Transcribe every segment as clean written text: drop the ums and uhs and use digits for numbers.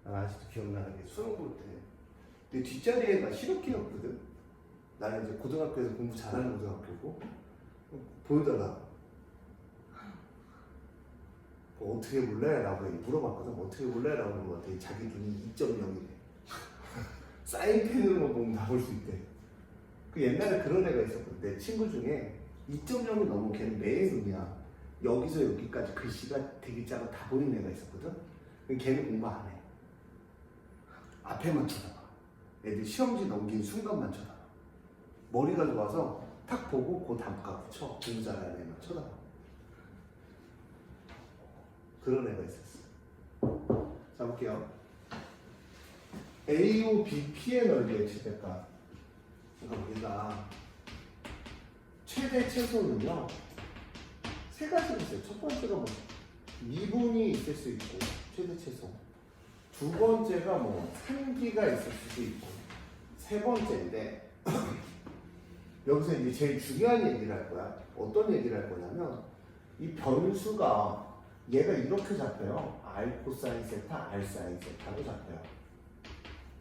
난 아직도 기억나는 게 수능 볼 때 내 뒷자리에 나 실업기였거든. 나는 이제 고등학교에서 공부 잘하는 고등학교고 보여달라. 뭐 어떻게 볼래? 라고 물어봤거든. 뭐 어떻게 볼래? 라고 물어봤더니 자기 눈이 2.0이래. 사인펜으로만 보면 다 볼 수 있대. 그 옛날에 그런 애가 있었거든. 내 친구 중에 2.0이 넘으면 걔는 매의 눈이야. 여기서 여기까지 글씨가 되게 작아 다 보이는 애가 있었거든. 걔는 공부 안 해. 앞에만 쳐다봐. 애들 시험지 넘긴 순간만 쳐다봐. 머리가 좋아서 탁 보고 그 다음가 붙여. 공부 잘하는 애만 쳐다봐. 그런 애가 있었어. 자, 볼게요. AO, BP의 넓이의 최대값. 그러니까 우리가 최대 최소는요 세 가지가 있어요. 첫 번째가 뭐 미분이 있을 수 있고 최대 최소. 두 번째가 뭐 상기가 있을 수도 있고. 세 번째인데 여기서 이제 제일 중요한 얘기를 할 거야. 어떤 얘기를 할 거냐면 이 변수가 얘가 이렇게 잡혀요. R 코사인 세타, R 사인 세타로 잡혀요.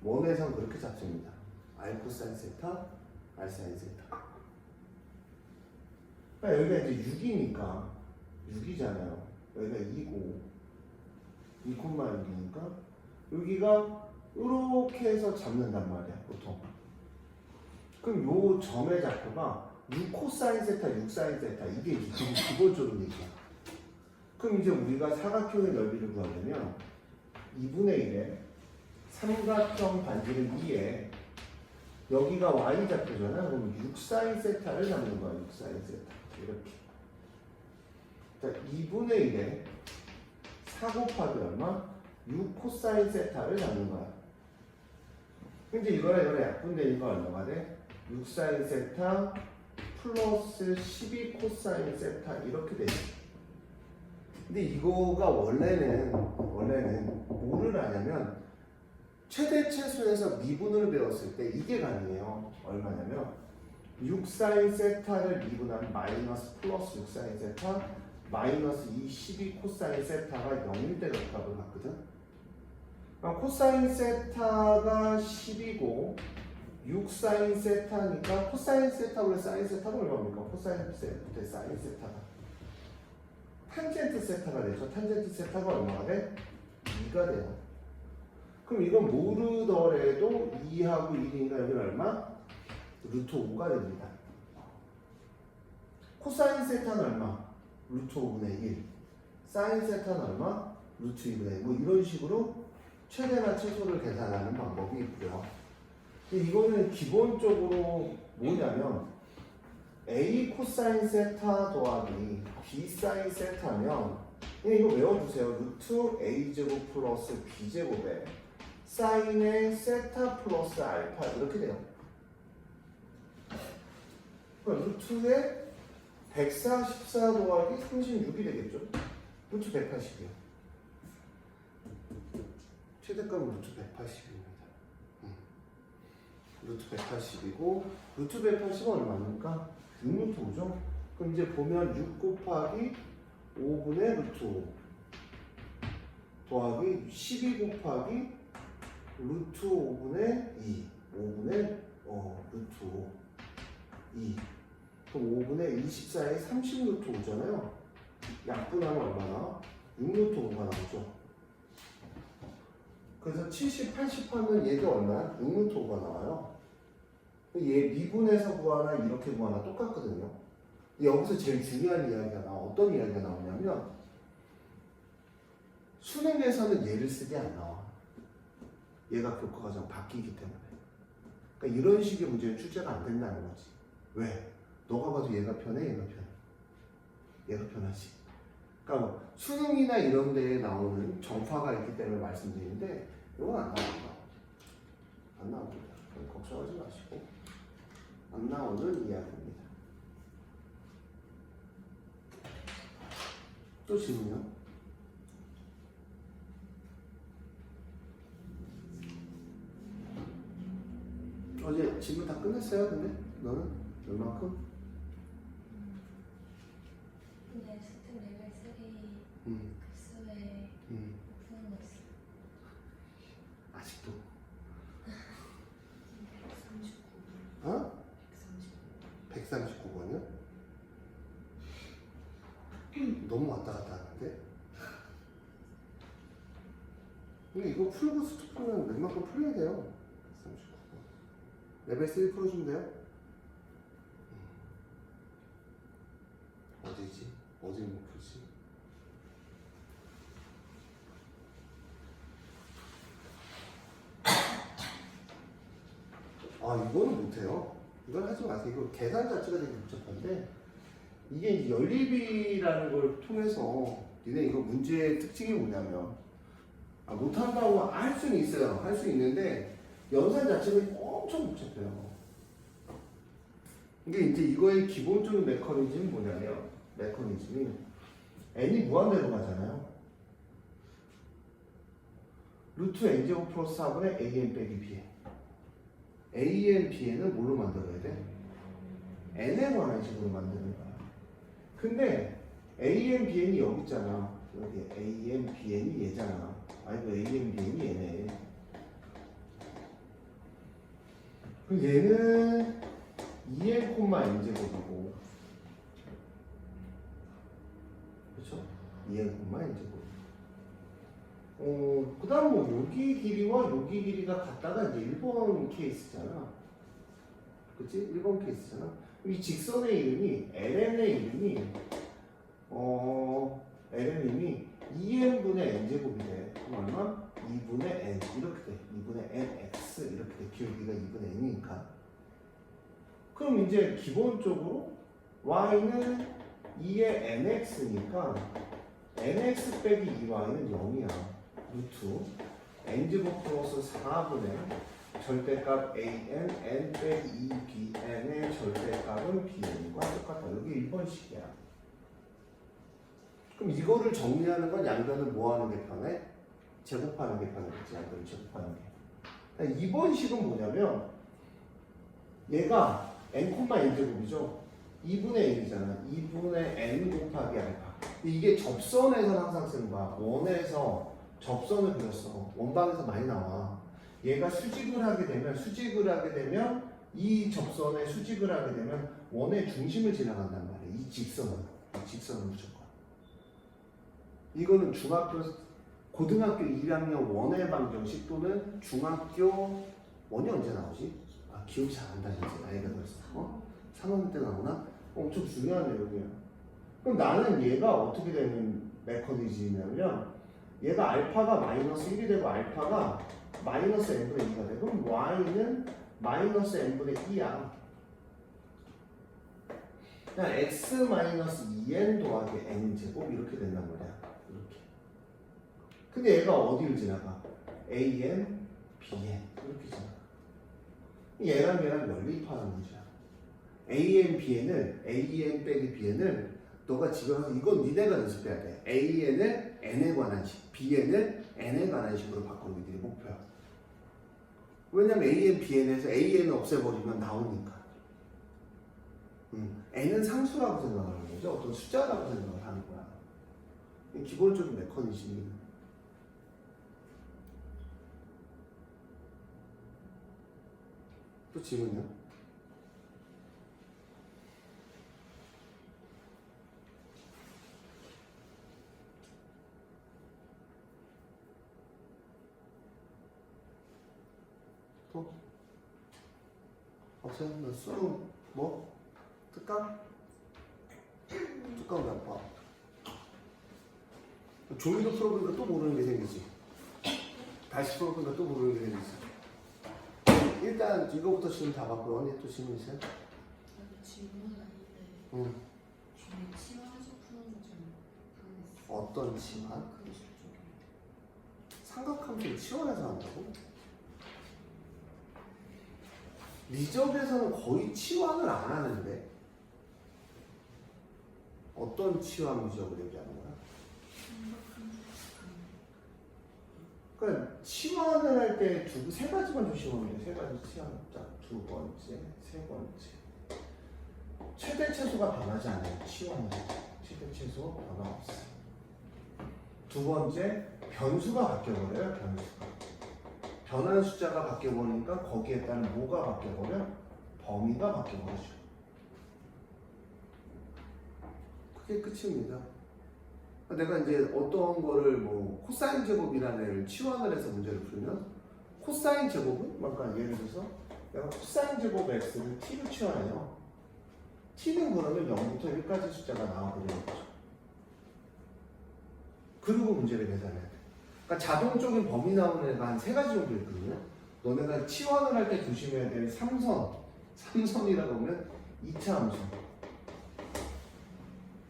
원에선 그렇게 잡힙니다. R 코사인 세타, R 사인 세타. 그러니까 여기가 이제 6이니까 6이잖아요. 여기가 2고 2,6이니까 여기가 이렇게 해서 잡는단 말이야 보통. 그럼 요 점의 좌표가 6 코사인 세타, 6 사인 세타 이게 기본적인 얘기야. 그럼 이제 우리가 사각형의 넓이를 구하려면 2분의 1에 삼각형 반지름 2에 여기가 y 좌표잖아. 그럼 6 사인 세타를 잡는 거야. 6 사인 세타 이렇게. 자, 2분의 1에 4 곱하기 얼마? 6 코사인 세타를 잡는 거야. 근데 이거랑 이거랑 약분되니까 얼마가 돼? 6 사인 세타 플러스 12 코사인 세타 이렇게 되지. 근데 이거가 원래는 뭐를 하냐면 최대 최소에서 미분을 배웠을 때 이게 가능해요. 얼마냐면 6 사인 세타를 미분하면 마이너스 플러스 6 사인 세타 마이너스 12 코사인 세타가 0일 때 값을 갖거든. 그럼 코사인 세타가 10이고 6 사인 세타니까 코사인 세타보다 사인 세타가 얼마입니까? 코사인 세타 사인 세타가 탄젠트 세타가 되죠. 탄젠트 세타가 얼마가 돼? 2가 돼요. 그럼 이건 모르더라도 2하고 1이니까 여기는 얼마? 루트 5가 됩니다. 코사인 세타는 얼마? 루트 5분의 1. 사인 세타는 얼마? 루트 2분의 1. 뭐 이런 식으로 최대나 최소를 계산하는 방법이 있고요. 이거는 기본적으로 뭐냐면 A 코사인 세타 더하기 B 사인 세타면 이거 외워주세요. 루트 A제곱 플러스 B제곱에 사인의 세타 플러스 알파 이렇게 돼요. 그러니까 루트에 144 더하기 36이 되겠죠. 루트 180이요. 최대값은 루트 180입니다. 루트 180이고 루트 180은 얼마입니까? 6루트 5죠? 그럼 이제 보면 6 곱하기 5분의 루트 5 더하기 12 곱하기 루트 5분의 2 5분의 루트 5 2 그럼 5분의 24에 30루트 5잖아요. 약분하면 얼마나? 6루트 5가 나오죠. 그래서 70, 80 하면 얘도 얼마야? 6루트 5가 나와요. 얘 미분해서 구하나 이렇게 구하나 똑같거든요. 여기서 제일 중요한 이야기가 나와. 어떤 이야기가 나오냐면 수능에서는 얘를 쓰게 안 나와. 얘가 교과과정 바뀌기 때문에. 그러니까 이런 식의 문제는 출제가 안 된다는 거지. 왜? 너가 봐도 얘가 편해, 얘가 편해. 얘가 편하지. 그러니까 수능이나 이런 데에 나오는 정파가 있기 때문에 말씀드리는데 이건 안 나옵니다. 안 나옵니다. 걱정하지 마시고 안 나오는 이야기입니다. 또 질문요? 어제 질문 다 끝냈어요? 근데 너는 얼마큼? 근데 스팀 레벨 3 급수에 푸는 거 있어. 아직도. 139번. 어? 139번. 139번이요? 너무 왔다 갔다 하는데? 근데 이거 풀고 수축 풀면 웬만큼 풀려야 돼요. 139번. 레벨 3 풀어주면 돼요? 어디지? 어디 목표지? 아, 이거는 못해요. 이건 하지 마세요. 이거 계산 자체가 되게 복잡한데, 이게 이제 연립이라는 걸 통해서 니네 이거 문제의 특징이 뭐냐면, 못한다고 할 수는 있어요. 할 수 있는데 연산 자체가 엄청 복잡해요. 이게 이제 이거의 기본적인 메커니즘이 뭐냐면, 메커니즘이 n이 무한대로 가잖아요. 루트 n제곱 플러스 4분의 an 빼기 bn. an, bn은 뭘로 만들어야 돼? n에 관한 식으로 만드는 거야. 근데 an, bn이 여기 있잖아. 여기 an, bn이 얘잖아. 아이고, an, bn이 얘네. 그럼 얘는 2n, n제곱이고, 그렇죠? 2n, n제곱. 그 다음 뭐 여기 길이와 여기 길이가 같다가 이제 1번 케이스잖아. 그치? 1번 케이스잖아. 이 직선의 이름이, ln의 이름이, ln이 2n분의 n제곱이 돼. 그럼 얼마? 2분의 n. 이렇게 돼. 2분의 nx. 이렇게 돼. 기울기가 2분의 n이니까. 그럼 이제 기본적으로 y는 2의 nx니까 nx 빼기 2y는 0이야. 루트 n제곱 플러스 4분의 절대값 an, n 빼기 2bn의 절대값은 bn과 똑같다. 여기 1번식이야. 그럼 이거를 정리하는 건 양변을 뭐 하는 게 편해? 제곱하는 게 편하겠지. 양변을 제곱하는 게. 2번식은 뭐냐면 얘가 n,n제곱이죠. 2분의 n이잖아. 2분의 n 곱하기 알파. 이게 접선에서 항상 쓰는 거야. 원에서 접선을 그렸어. 원방에서 많이 나와. 얘가 수직을 하게 되면 이 접선에 수직을 하게 되면 원의 중심을 지나간단 말이야. 이 직선은 무조건. 이거는 고등학교 1학년 원의 방정식 또는 중학교 원이 언제 나오지? 기억이 잘 안 나지. 나이가 들었어. 3학년 때 나오나? 엄청 중요한 내용이야. 그럼 나는 얘가 어떻게 되는 메커니즘이냐면, 얘가 알파가 마이너스 1이 되고 알파가 마이너스 n분의 2가 돼. 그럼 y는 마이너스 n분의 2야. 그냥 x 마이너스 2n 더하기 n제곱 이렇게 된단 말이야. 이렇게. 근데 얘가 어디를 지나가? an, bn 이렇게 지나가. 얘랑 연립하는 문제야. an, 빼기 bn을 너가 집에 가서 이건 니네가 연습해야 돼. an을 n에 관한 식, bn을 n에 관한 식으로 바꾸는 게 목표야. 왜냐면 bn에서 an을 없애버리면 나오니까. n은 상수라고 생각하는 거죠. 어떤 숫자라고 생각을 하는 거야. 기본적인 메커니즘이. 또 질문이요? 또? 없어요? 나 수능 뭐? 특강? 특강 몇 번? 종이도 풀어보니까 또 모르는 게 생기지. 다시 풀어보니까 또 모르는 게 생기지. 일단 이거부터 질문 다 받고 언니 또 질문 있어요? 질문은 아닌데 응. 중에 치환해서 푸는 거좀 모르겠어. 어떤 치환? 그리실 쪽에. 삼각함수를 치환해서 한다고? 미적에서는 거의 치환을 안 하는데 어떤 치환 미적을 얘기하는 거야? 그러니까 치환을 할 때 세 가지만 조심하면 돼. 세 가지 치환. 자, 두 번째, 세 번째. 최대 최소가 변하지 않아요. 치환은 최대 최소 변화 없어. 두 번째, 변수가 바뀌어버려요. 변한 숫자가 바뀌어버리니까 거기에 따른 뭐가 바뀌어버려? 범위가 바뀌어버리죠. 그게 끝입니다. 내가 이제 어떤 거를 뭐 코사인 제곱이라는 애를 치환을 해서 문제를 풀면 코사인 제곱은 그러니까 예를 들어서 내가 코사인 제곱 x를 t로 치환해요. t는 그러면 0부터 1까지 숫자가 나와버리는 거죠. 그리고 문제를 계산해야 돼. 그러니까 자동적인 범위 나오는 애가 한 세 가지 정도 있거든요. 너네가 치환을 할 때 조심해야 될 3선이라고 하면 2차 함수.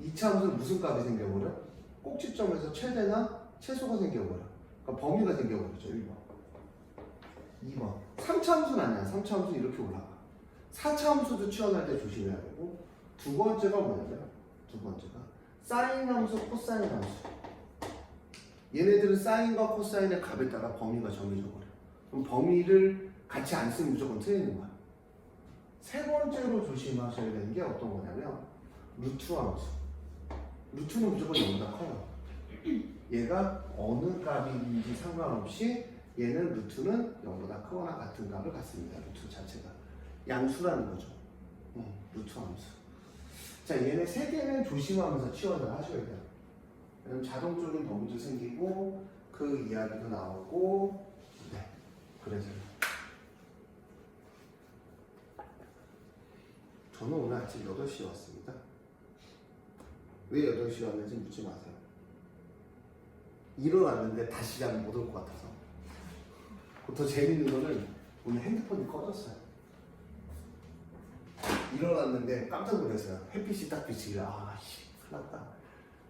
2차 함수는 무슨 값이 생겨버려? 꼭지점에서 최대나 최소가 생겨버려. 그러니까 범위가 생겨버리죠. 1번. 2번. 3차 함수는 아니야. 3차 함수는 이렇게 올라가. 4차 함수도 치환할 때 조심해야 되고, 두 번째가 뭐냐면, 사인 함수, 코사인 함수. 얘네들은 사인과 코사인의 값에 따라 범위가 정해져 버려. 그럼 범위를 같이 안 쓰면 무조건 틀리는 거야. 세 번째로 조심하셔야 되는 게 어떤 거냐면, 루트 함수. 루트는 무조건 0보다 커요. 얘가 어느 값인지 상관없이 얘는 루트는 0보다 크거나 같은 값을 갖습니다. 루트 자체가. 양수라는 거죠. 루트 함수. 자, 얘네 세 개는 조심하면서 치환을 하셔야 돼요. 왜냐면 자동적인 범위도 생기고 그 이야기도 나오고 네. 그래서 저는 오늘 아침 8시에 왔습니다. 왜 8시에 왔는지 묻지 마세요. 일어났는데 다시 잠 못 올 것 같아서. 더 재밌는 거는 오늘 핸드폰이 꺼졌어요. 일어났는데 깜짝 놀랐어요. 햇빛이 딱 비치길래 아씨 큰일 났다.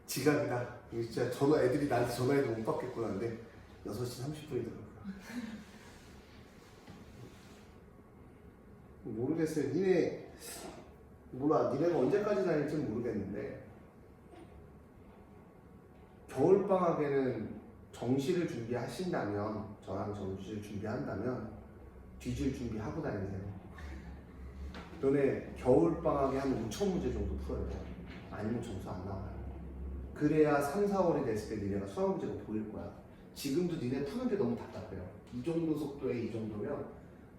지각이다. 이거 진짜 애들이 나한테 전화해도 못 받겠구나. 근데 6시 30분이더라고요. 모르겠어요. 니네가 언제까지 다닐지 모르겠는데 겨울방학에는 정시를 준비하신다면 저랑 정시를 준비한다면 뒤질 준비하고 다니세요. 너네 겨울방학에 한 5천 문제 정도 풀어야 돼요. 아니면 점수 안 나와요. 그래야 3, 4월이 됐을 때 니네가 수학 문제가 보일 거야. 지금도 니네 푸는 게 너무 답답해요. 이 정도 속도에 이 정도면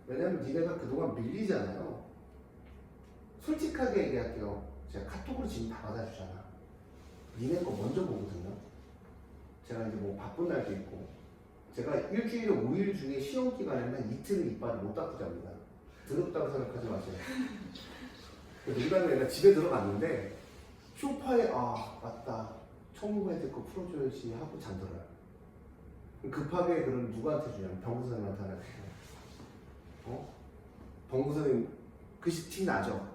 왜냐면 니네가 그동안 밀리잖아요. 솔직하게 얘기할게요. 제가 카톡으로 지금 다 받아주잖아. 니네 거 먼저 보거든요. 제가 이제 뭐 바쁜 날도 있고 제가 일주일에 5일 중에 시험 기간에는 이틀은 이빨을 못 닦고 잡니다. 더럽다고 생각하지 마세요. 농담이 아니라 집에 들어갔는데 소파에 맞다 청구해야 될 거 풀어줘야지 하고 잠들어요. 급하게 그럼 누구한테 주냐면 병구 선생님한테 하나 주세요. 병구 선생님 글씨 티 나죠?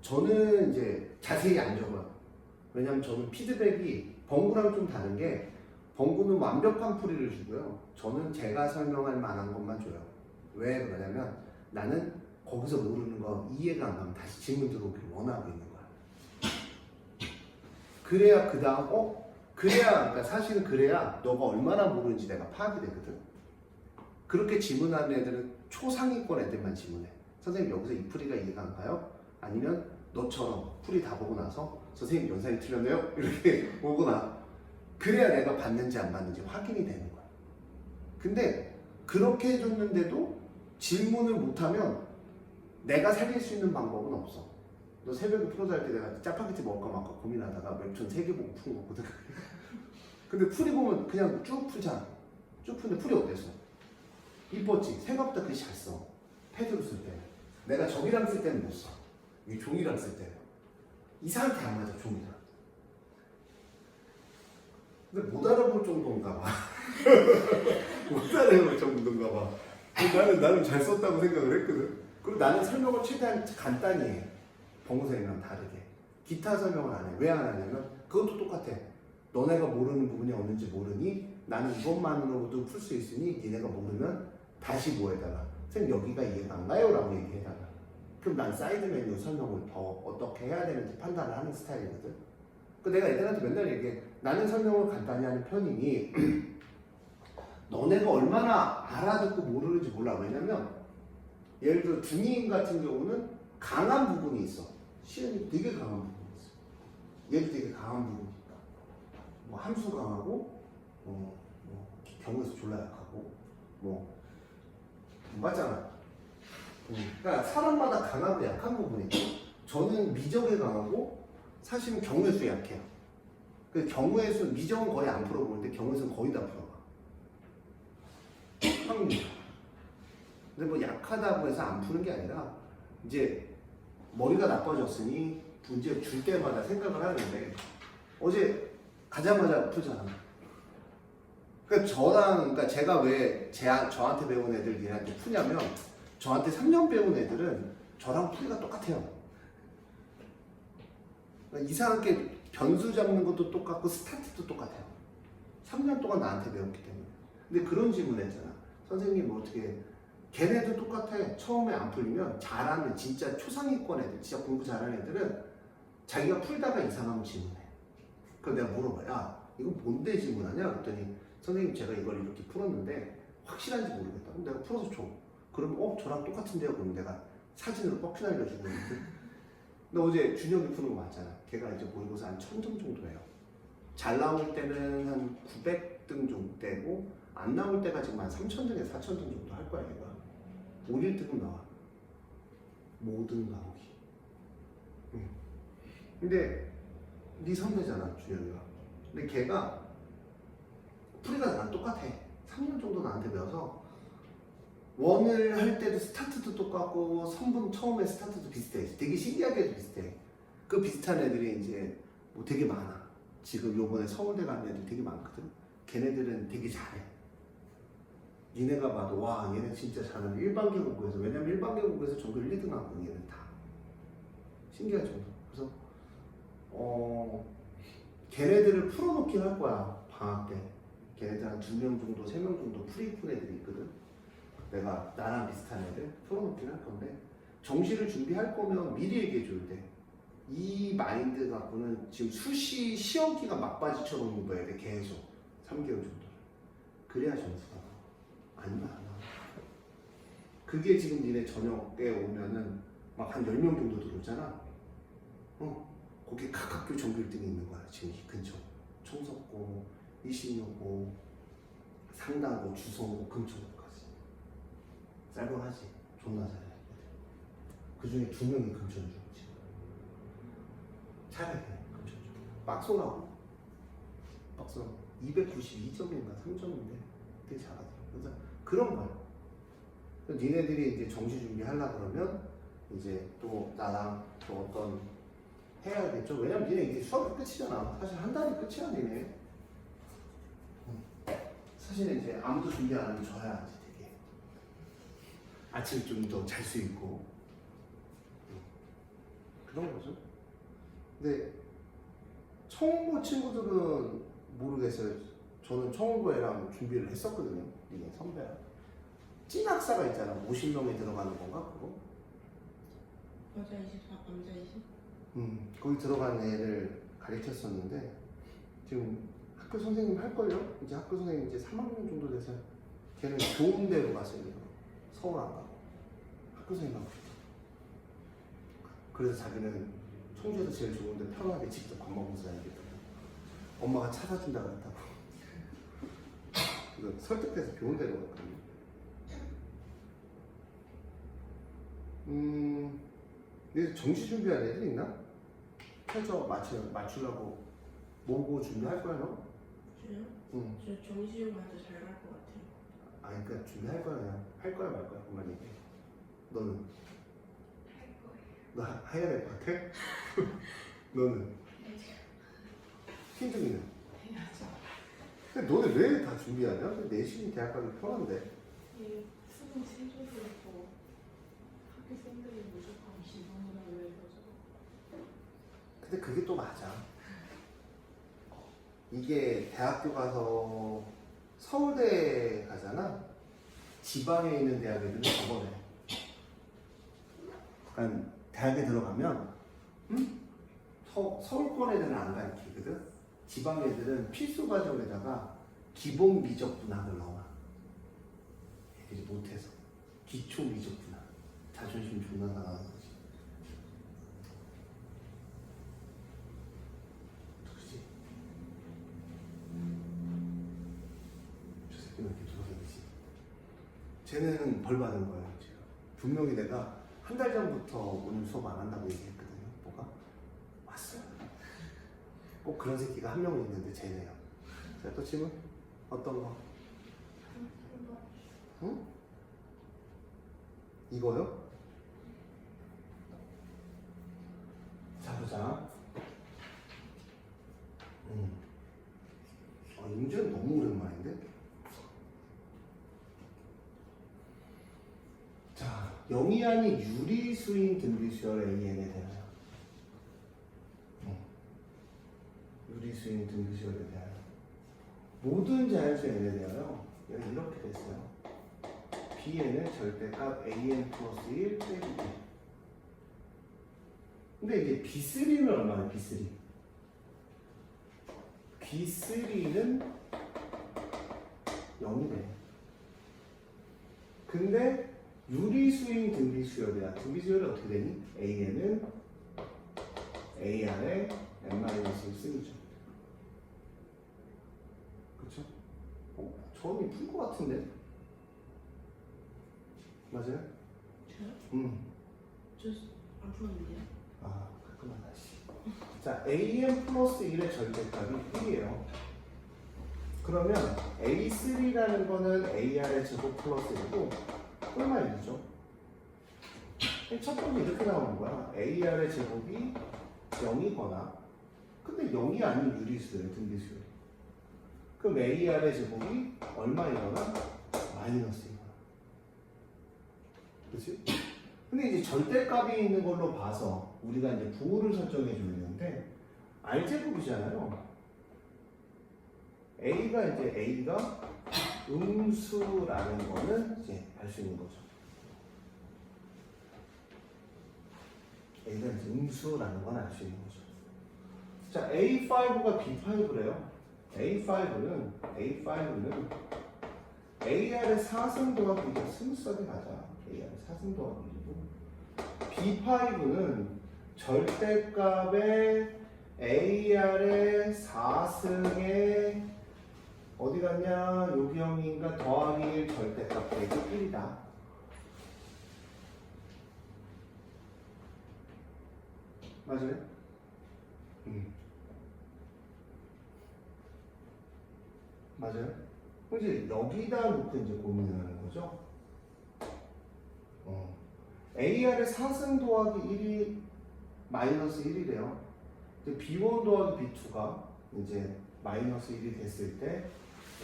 저는 이제 자세히 안 적어요. 왜냐면 저는 피드백이 병구랑 좀 다른 게 병구는 완벽한 풀이를 주고요. 저는 제가 설명할 만한 것만 줘요. 왜 그러냐면 나는 거기서 모르는 거 이해가 안 가면 다시 질문 들어오기를 원하고 있는 거야. 그래야 그 다음 그러니까 사실은 그래야 너가 얼마나 모르는지 내가 파악이 되거든. 그렇게 질문하는 애들은 초상위권 애들만 질문해. 선생님 여기서 이 풀이가 이해가 안 가요? 아니면 너처럼 풀이 다 보고 나서 선생님 연산이 틀렸네요? 이렇게 오거나 그래야 내가 받는지 안 받는지 확인이 되는 거야. 근데 그렇게 해줬는데도 질문을 못하면 내가 살릴 수 있는 방법은 없어. 너 새벽에 풀어서 할 때 내가 짜파게티 먹을까 말까 고민하다가 웹툰 3개 보고 푼 거거든. 근데 풀이 보면 그냥 쭉 풀잖아. 쭉 푸는데 풀이 어땠어? 이뻤지? 생각보다 글씨 잘 써. 패드로 쓸 때. 내가 저기랑 쓸 때는 못 써. 이 종이랑 쓸 때는. 이상하게 안 맞아, 종이랑. 근데 못 알아볼 정도인가 봐. 못 알아볼 정도인가 봐. 나는 잘 썼다고 생각을 했거든. 그리고 나는 설명을 최대한 간단히 해. 병구선생님이랑 다르게. 기타 설명을 안 해. 왜 안 하냐면 그것도 똑같아. 너네가 모르는 부분이 없는지 모르니 나는 이것만으로도 풀 수 있으니 니네가 모르면 다시 뭐 해달라. 선생님 여기가 이해가 안 가요? 라고 얘기해달라. 그럼 난 사이드 메뉴 설명을 더 어떻게 해야 되는지 판단을 하는 스타일이거든. 그 내가 애들한테 맨날 얘기해. 나는 설명을 간단히 하는 편이니 너네가 얼마나 알아듣고 모르는지 몰라. 왜냐면 예를 들어 중이인 같은 경우는 강한 부분이 있어. 시은이 되게 강한 부분이 있어. 얘도 되게 강한 부분이 있다. 뭐 함수 강하고 경우에서 졸라 약하고 뭐 돈 받잖아. 그러니까 사람마다 강하고 약한 부분이 있죠. 저는 미적에 강하고 사실은 경우의 수에 약해요. 그 경우의 수 미적은 거의 안 풀어보는데 경우의 수는 거의 다 풀어봐. 확률. 근데 뭐 약하다고 해서 안 푸는 게 아니라 이제 머리가 나빠졌으니 문제 줄 때마다 생각을 하는데 어제 가자마자 풀잖아. 그러니까 그러니까 제가 왜 저한테 배운 애들 얘한테 푸냐면 저한테 3년 배운 애들은 저랑 풀이가 똑같아요. 그러니까 이상하게 변수 잡는 것도 똑같고 스타트도 똑같아요. 3년 동안 나한테 배웠기 때문에. 근데 그런 질문 했잖아. 선생님 뭐 어떻게 걔네도 똑같아. 처음에 안 풀리면 잘하는 진짜 초상위권 애들, 진짜 공부 잘하는 애들은 자기가 풀다가 이상하면 질문해. 그럼 내가 물어봐. 야, 이거 뭔데 질문하냐? 그랬더니 선생님 제가 이걸 이렇게 풀었는데 확실한지 모르겠다. 그럼 내가 풀어서 줘. 그럼 저랑 똑같은데요? 그럼 내가 사진으로 뻑큐 날려주고 있는데. 근데 어제 준혁이 푸는 거 맞잖아. 걔가 이제 모의고사 한 1000점 정도 해요. 잘 나올 때는 한 900등 정도되고 안 나올 때가 지금 한 3000등에서 4000등 정도 할 거야 얘가. 5, 1등은 나와. 모든 과목이. 근데 네 선배잖아 준혁이가. 근데 걔가 풀이가 나랑 똑같아. 3년 정도 나한테 배워서 원을 할 때도 스타트도 똑같고 선분 처음에 스타트도 비슷해. 되게 신기하게도 비슷해. 그 비슷한 애들이 이제 뭐 되게 많아. 지금 요번에 서울대 가는 애들 되게 많거든. 걔네들은 되게 잘해. 니네가 봐도 와 얘네 진짜 잘하네. 일반계 공부에서. 왜냐면 일반계 공부에서 전교 1, 2등 하거든 얘는 다. 신기할 정도. 그래서 걔네들을 풀어놓긴 할 거야 방학 때. 걔네들 한 2명 정도, 3명 정도 풀이푼 애들이 있거든. 내가 나랑 비슷한 애들 풀어놓긴 할 건데 정시를 준비할 거면 미리 얘기해 줘야 돼. 이 마인드 갖고는 지금 수시 시험기가 막바지처럼 공부해야 돼. 계속 3개월 정도. 그래야 점수가 나와. 아니면 안 나와. 그게 지금 니네 저녁에 오면은 막 한 10명 정도 들어오잖아. 거기 각 학교 전교 1등이 있는 거야. 지금 이 근처. 청석고, 이신여고, 상당고, 주성고, 금천고까지. 쌀벌하지. 존나 잘해. 그 중에 2명이 금천중. 잘해. 금천중. 빡소라고. 빡소라고. 292점인가 3점인데 되게 잘하더라고. 그래서 그런 거야. 니네들이 이제 정시 준비하려고 그러면 이제 또 나랑 또 어떤 해야겠죠. 왜냐면 니네 이제 수업이 끝이잖아. 사실 한 달이 끝이야 니네. 사실 이제 아무도 준비 안 하면 져야지 되게. 아침 좀 더 잘 수 있고 그런 거죠. 근데 청운고 친구들은 모르겠어요. 저는 청운고 애랑 준비를 했었거든요. 니네 선배랑. 찐학사가 있잖아. 50명이 들어가는 건가 그거? 여자 24, 남자 20? 거기 들어간 애를 가르쳤었는데 지금 학교 선생님 할걸요? 이제 학교 선생님 이제 3학년 정도 돼서 걔는 좋은 데로 갔어요. 서울 안 가고 학교 선생님 하고 싶다. 그래서 자기는 청주에서 제일 좋은데 편하게 직접 밥 먹으면서 다니겠다고. 엄마가 차 사준다 그랬다고. 그래서 설득해서 좋은 데로 갔거든요. 근데 정시 준비할 애들 있나? 최저 맞추려고 모고 준비할 거야 너? 저요? 응. 저 정시용한테 잘 갈 것 같아요. 아니 그러니까 준비할 거야 그냥 할 거야 말 거야 그만 얘기해. 너는? 할 거예요. 너 해야 될 것 같아? 너는? 흰둥이는? 해야죠. 근데 너네 왜 다 준비하냐? 내신이 대학 가기 편한데. 이 수능 신조도 있고 학교생들이 무조건 기본으로 외워서. 근데 그게 또 맞아. 이게 대학교 가서 서울대 가잖아. 지방에 있는 대학 애들은 저번에. 그러니까 대학에 들어가면 서울권 애들은 안 가르치거든. 지방 애들은 필수 과정에다가 기본 미적 분학을 넣어. 애들이 못해서 기초 미적 분학. 자존심 존나 나가는 거지. 누구지? 저 새끼는 이렇게 돌아다니지. 쟤네는 벌 받은 거예요 지금. 분명히 내가 한 달 전부터 오늘 수업 안 한다고 얘기했거든요. 뭐가? 왔어요. 꼭 그런 새끼가 한 명은 있는데 쟤네요. 자, 또 질문? 어떤 거? 응? 이거요? 자, 보자. 이 문제는 너무 오랜만인데? 자, 영이한이 유리수인 등비수열 AN에 대하여. 유리수인 등비수열에 대하여. 모든 자연수 n에 대하여 여기 이렇게 됐어요. bn의 절대값 an 플러스 1 빼기 1. 근데 이제 b3는 얼마나 b3? b3는 0이네. 근데 유리수인 등비수열이야. 등비수열이 어떻게 되니? an은 a 안에 n-1승이죠. 그쵸? 저는 풀 것 같은데? 맞아요? 저요? 저안 풀었는데요. 아, 그만 다시. 자, an 플러스 1의 절대값이 1이에요. 그러면 a3라는 거는 ar의 제곱 플러스 1이고 얼마 1이죠? 첫 번째 이렇게 나오는 거야. ar의 제곱이 0이거나 근데 0이 아닌 유리수예요. 등비수열이. 그럼 ar의 제곱이 얼마이거나 마이너스이거나. 그치? 근데 이제 절대값이 있는 걸로 봐서 우리가 이제 부호를 설정해 주는데 r제곱이잖아요. a가 음수라는 거는 이제 알 수 있는 거죠. a가 이제 음수라는 건 알 수 있는 거죠. 자, A5가 B5래요. A5는 AR의 4승 더하기 1이 스무스하게 가자. AR의 4승 더하기 1이고 B5는 절대값의 AR의 4승에 어디 갔냐? 여기 형인가 더하기 1 절대값 빼기 1이다. 맞아요? 맞아요? 이제 여기다 놓고 이제 고민을 하는 거죠. AR의 4승 더하기 1이 마이너스 1이래요. B1 더하기 B2가 이제 마이너스 1이 됐을 때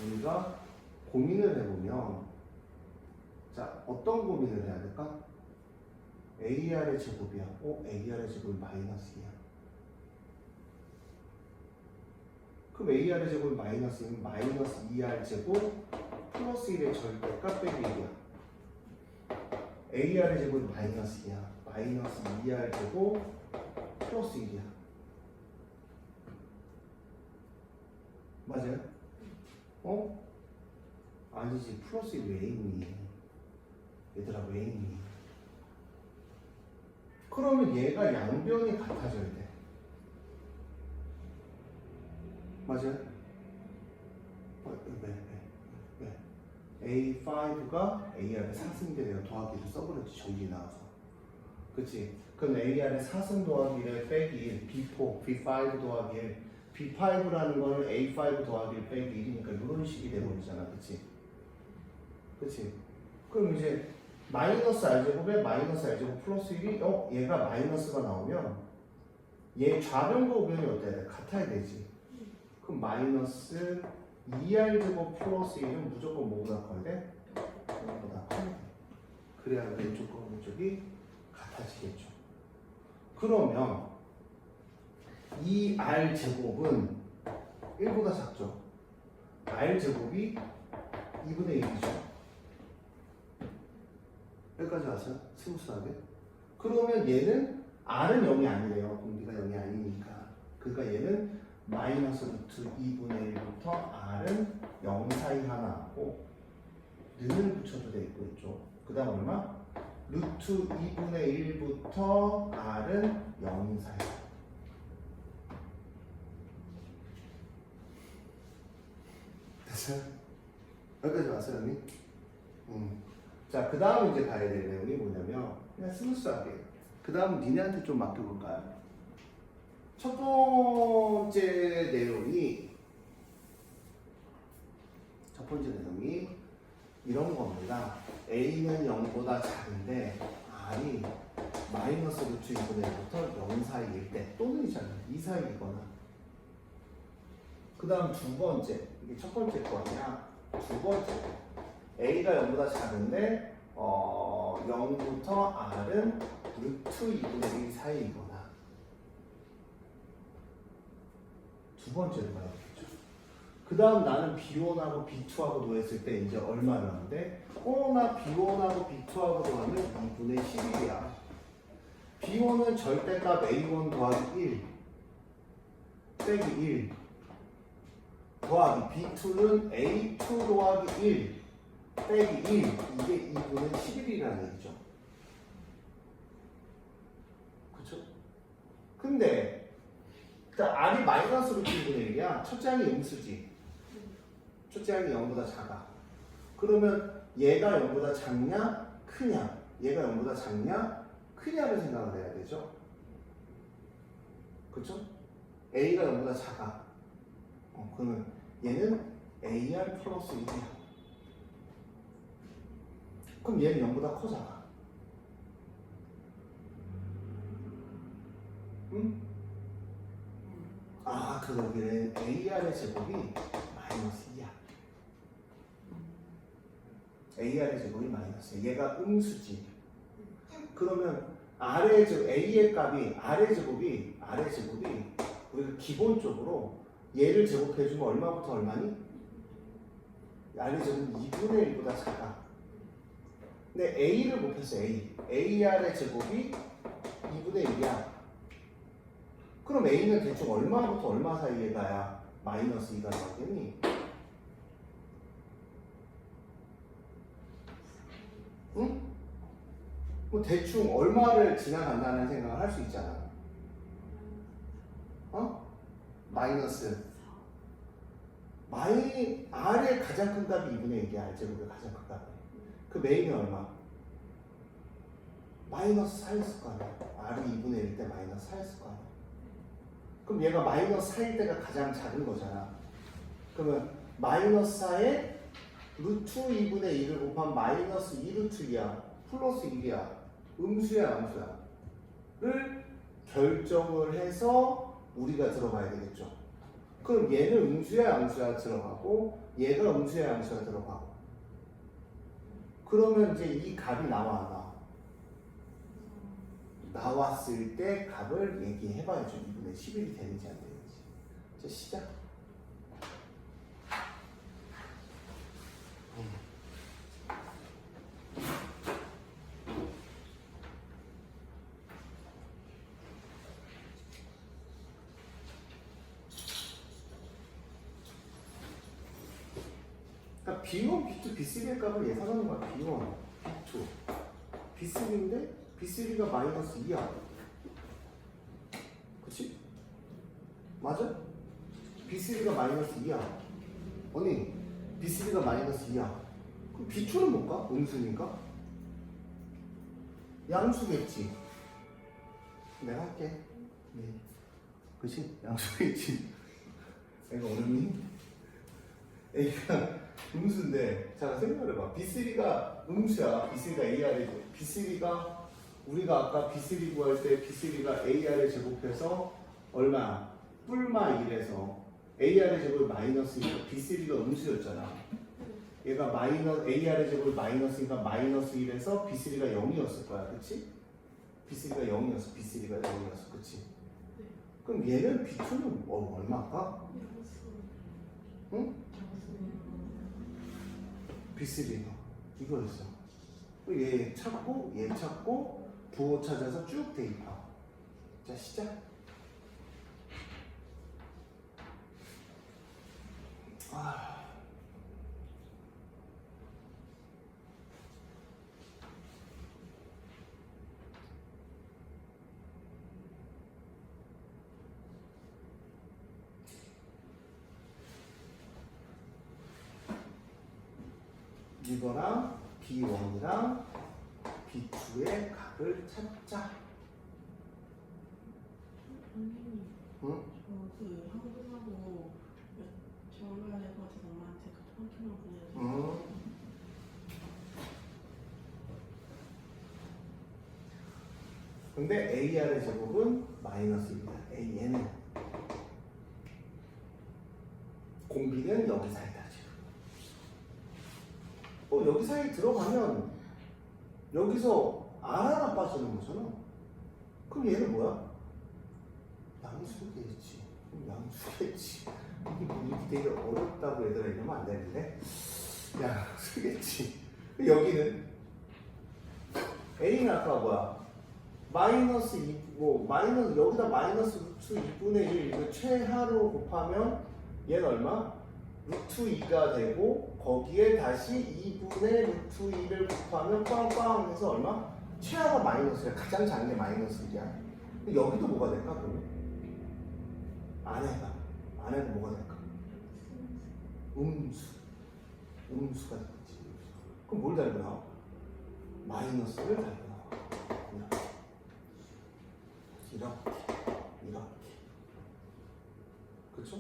우리가 고민을 해보면 자, 어떤 고민을 해야 될까? AR의 제곱이야. AR의 제곱이 마이너스 2야. 그럼 AR의 제곱이 마이너스이면 마이너스 2R 제곱 플러스 1의 절대값 빼기 1이야. AR의 제곱이 마이너스 2야. 마이너스 2R 제곱 플러스 1이야. 맞아요? 아니지. 플러스 1 왜 있니? 얘들아 왜 있니? 그러면 얘가 양변이 같아져야 돼. 맞아요? 왜? A5가 AR의 4승인데 내가 더하기를 써버렸지. 정리 나와서. 그치? 그럼 AR의 4승 더하기 1에 빼기 1, B4, B5 더하기 1, B5라는 거는 A5 더하기 1 빼기 1이니까 이런 식이 되버리잖아. 그치? 그치? 그럼 이제 마이너스 R제곱에 마이너스 R제곱 플러스 1이 얘가 마이너스가 나오면 얘 좌변과 우변이 어때야 돼? 같아야 되지. 그럼 마이너스 2R제곱 플러스 1은 무조건 뭐보다 커야 돼? 0보다 커야 돼. 그래야 왼쪽과 오른쪽이 같아지겠죠. 그러면 이 R제곱은 1보다 작죠. R제곱이 2분의 1이죠. 여기까지 왔어요? 스무스하게. 그러면 얘는 R은 0이 아니래요. 공비가 0이 아니니까. 그러니까 얘는 마이너스 루트 2분의 1부터 R은 0 사이 하나 하고 는을 붙여도 돼 있고 있죠. 그 다음 얼마? 루트 2분의 1부터 R은 0 사이. 됐어요? 여기까지 왔어요, 언니? 자, 그 다음 이제 가야 될 내용이 뭐냐면 그냥 스무스하게. 그 다음 니네한테 좀 맡겨볼까요? 첫 번째 내용이 이런 겁니다. A는 0보다 작은데 R이 마이너스 루트 2분의 1부터 0 사이일 때 또는 이 사이이거나 그 다음 두 번째, 이게 첫 번째 거 아니야. 두 번째 A가 0보다 작은데 0부터 R은 루트 2분의 1 사이이거나 두 번째로 가야 되겠죠. 그 다음 나는 B1하고 B2하고 더했을 때 이제 얼마를 하는데 나 B1하고 B2하고 더하면 2분의 11이야. B1은 절대값 A1 더하기 1 빼기 1 더하기 B2는 A2 더하기 1 빼기 1 이게 2분의 11이라는 얘기죠. 그쵸? 근데 R이 마이너스 루트 2분의 1이야. 첫째 항이 음수지. 첫째 항이 0보다 작아. 그러면 얘가 0보다 작냐? 크냐? 얘가 0보다 작냐? 크냐를 생각을 해야 되죠. 그쵸? A가 0보다 작아. 그러면 얘는 AR 플러스 1이야. 그럼 얘는 0보다 커잖아. 응? 그러기엔 AR의 제곱이 마이너스 2야. AR의 제곱이 마이너스 2. 얘가 음수지. 그러면 R의 제곱, A의 값이 R의 제곱이 우리가 기본적으로 얘를 제곱해주면 얼마부터 얼마니? R의 제곱은 2분의 1보다 작아. 근데 A를 곱했어. AR의 제곱이 2분의 1이야. 그럼 A는 대충 얼마부터 얼마 사이에 가야 마이너스 2가 나오겠니? 응? 뭐 대충 얼마를 지나간다는 생각을 할 수 있잖아. 마이너스 R의 가장 큰 값이 2분의 1이야. R제곱의 가장 큰 값이. 그 메인이 얼마? 마이너스 4였을 거 아니야. R이 2분의 1일 때 마이너스 4였을 거 아니야. 그럼 얘가 마이너스 4일 때가 가장 작은 거잖아. 그러면 마이너스 4에 루트 2분의 1을 곱한 마이너스 2루트 2야. 플러스 1이야. 음수야, 양수야. 를 결정을 해서 우리가 들어가야 되겠죠. 그럼 얘는 음수야, 양수야 들어가고 얘가 음수야, 양수야 들어가고 그러면 이제 이 값이 나와 안 나와? 나왔을 때 값을 얘기해봐야죠. 2분의 11이 되는지 안 되는지. 자, 시작. 그러니까 B1, B2, B3의 값을 예상하는 거야. B1, B2, B3인데 B3가 마이너스 2야. 그치? 맞아? B3가 마이너스 2야. 아니, B3가 마이너스 2야. 그럼 B2는 뭘까? 음수니까? 양수겠지. 내가 할게. 네. 그치? 양수겠지. 내가 어렵니? A가 음수인데, 자, 생각해봐. B3가 음수야. B3가 AR의 제곱. B3가, 우리가 아까 B3 구할 때 B3가 AR의 제곱해서 얼마? 뿔마 1에서 AR의 제곱이 마이너스니까 B3가 음수였잖아. 얘가 AR의 제곱이 마이너스니까 마이너스 1에서 B3가 0이었을 거야. 그치? B3가 0이었어. B3가 0이었어. 그치? 그럼 얘는 B2는 얼마일까? 응? B3가 이거였어. 얘 찾고 부호 찾아서 쭉 대입하고. 자, 시작. 이거랑 B1이랑 B2의 값을 찾자. 선생님, 응? 저그 한국하고 적어야 될 것 같아서 엄마한테 한 통만 보내주세요. 응. 근데 AR의 제곱은 마이너스입니다. AN은 공비는 여기 사이다 지금. 여기 사이 들어가면 여기서 R하나 빠지는 거잖아. 그럼 얘는 뭐야? 양수겠지. 양수겠지. 이게 되게 어렵다고 얘들아 이러면 안 되는데. 양수겠지. 여기는 A는 아까 뭐야? 마이너스 2, 마이너스, 여기다 마이너스 루트 2분의 1, 이거 최하로 곱하면 얘는 얼마? 루트 2가 되고, 거기에 다시 2분의 루트 2를 곱하면 빵빵 해서 얼마? 최하가 마이너스야. 가장 작은 게 마이너스 1이야. 근데 여기도 뭐가 될까, 그러면? 안에가 뭐가 될까? 음수가 되겠지. 그럼 뭘 달고 나와? 마이너스를 달고 나와. 이렇게. 그쵸?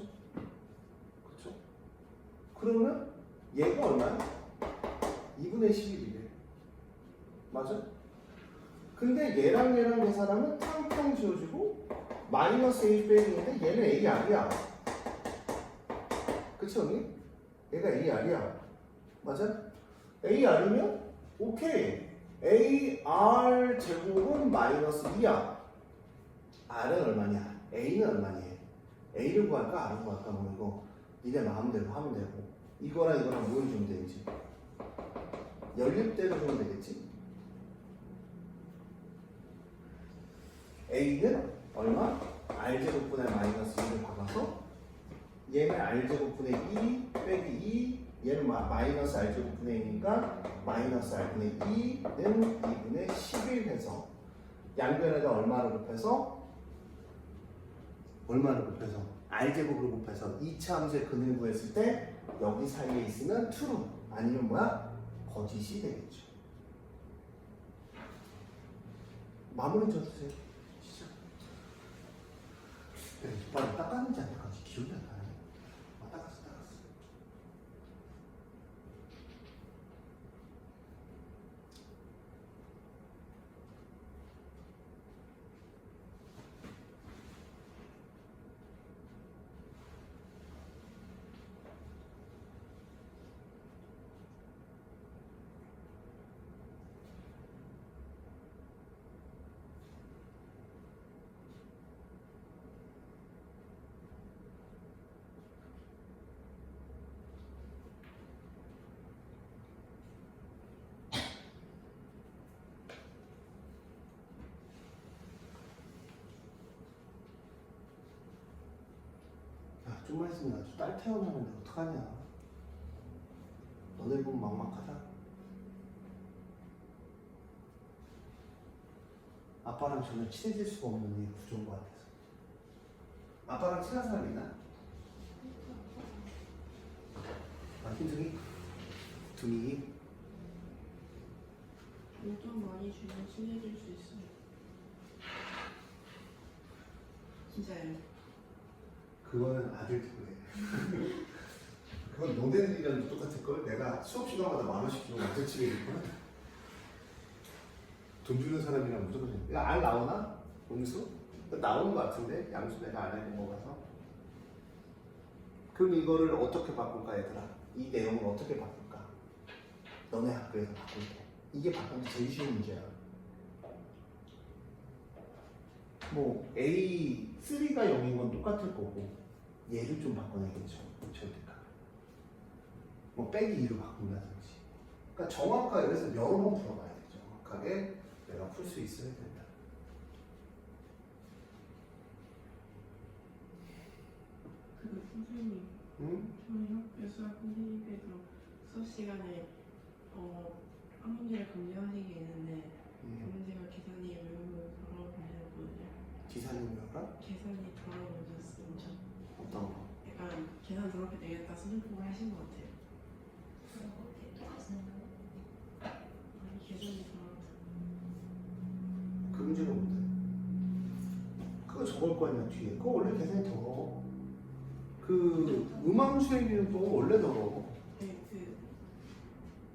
그러면 얘가 얼마야? 2분의 11이래. 맞아? 근데 얘랑 계산하면 탕탕 지워지고 마이너스 A 빼기인데 얘는 AR이야. 그치 언니? 얘가 AR이야. 맞아? AR이면 오케이. AR 제곱은 마이너스 2야. R은 얼마냐? A는 얼마냐? A를 구할까? R을 구할까? 뭐 이거 니네 마음대로 하면 되고, 이거랑 뭘 주면 되지? 연립대로 주면 되겠지? A는 얼마? R제곱분의 마이너스 2를 박아서 얘는 R제곱분의 2 빼기 2, 얘는 마이너스 R제곱분의 2니까 마이너스 R분의 2는 2분의 11 해서 양변에다 얼마를 곱해서 R제곱으로 곱해서 2차 함수의 근을 구했을 때 여기 사이에 있으면 true 아니면 뭐야? 거짓이 되겠죠. 마무리 쳐주세요. 시작. 그래, 이빨을 닦았는지 안 닦았는지 기억이 안 나네. 닦았어. 좀만 있으면 아주 딸 태어나는데 어떡하냐. 너네 보면 막막하다. 아빠랑 전혀 친해질 수가 없는 이 구조인 것 같아서. 아빠랑 친한 사람 있나? 흰둥이? 둥이? 용돈 많이 주면 친해질 수 있어요. 진짜요. 그거는 아들도 그래. 그건 너네들이랑 똑같을걸? 내가 수업 시간마다 10,000원씩 주고 아들 집에 있구나. 돈 주는 사람이랑 무조건 해. 야, 알 나오나? 음수? 나오는 것 같은데? 양수 내가 안 해본 거 봐서. 그럼 이거를 어떻게 바꿀까 얘들아? 이 내용을 어떻게 바꿀까? 너네 학교에서 바꿀 때. 이게 바꾸는 게 제일 쉬운 문제야. A3가 0인 건 똑같을 거고 얘를 좀 바꿔내겠죠. 절대값. 빼기 2로 바꾼다든지. 그러니까 정확하게 그래서 여러 번 풀어봐야 돼. 정확하게 내가 풀 수 있어야 된다. 선생님, 응? 저희 학교에서 선생님께서 수업 시간에 한 문제를 검증하신 게 있는데 그 문제가 계산이 매우 돌아보셨거든요. 기사님이 알아? 계산이 돌아보셨습니다. 어떤 거? 약간 계산 저렇게 되겠다 수준폭을 하신 것 같아요. 똑같은 거? 그거 적을 거 아니야 뒤에. 그거 원래 계산이 더러워. 그 음악 수행비는 또 원래 더러워. 네,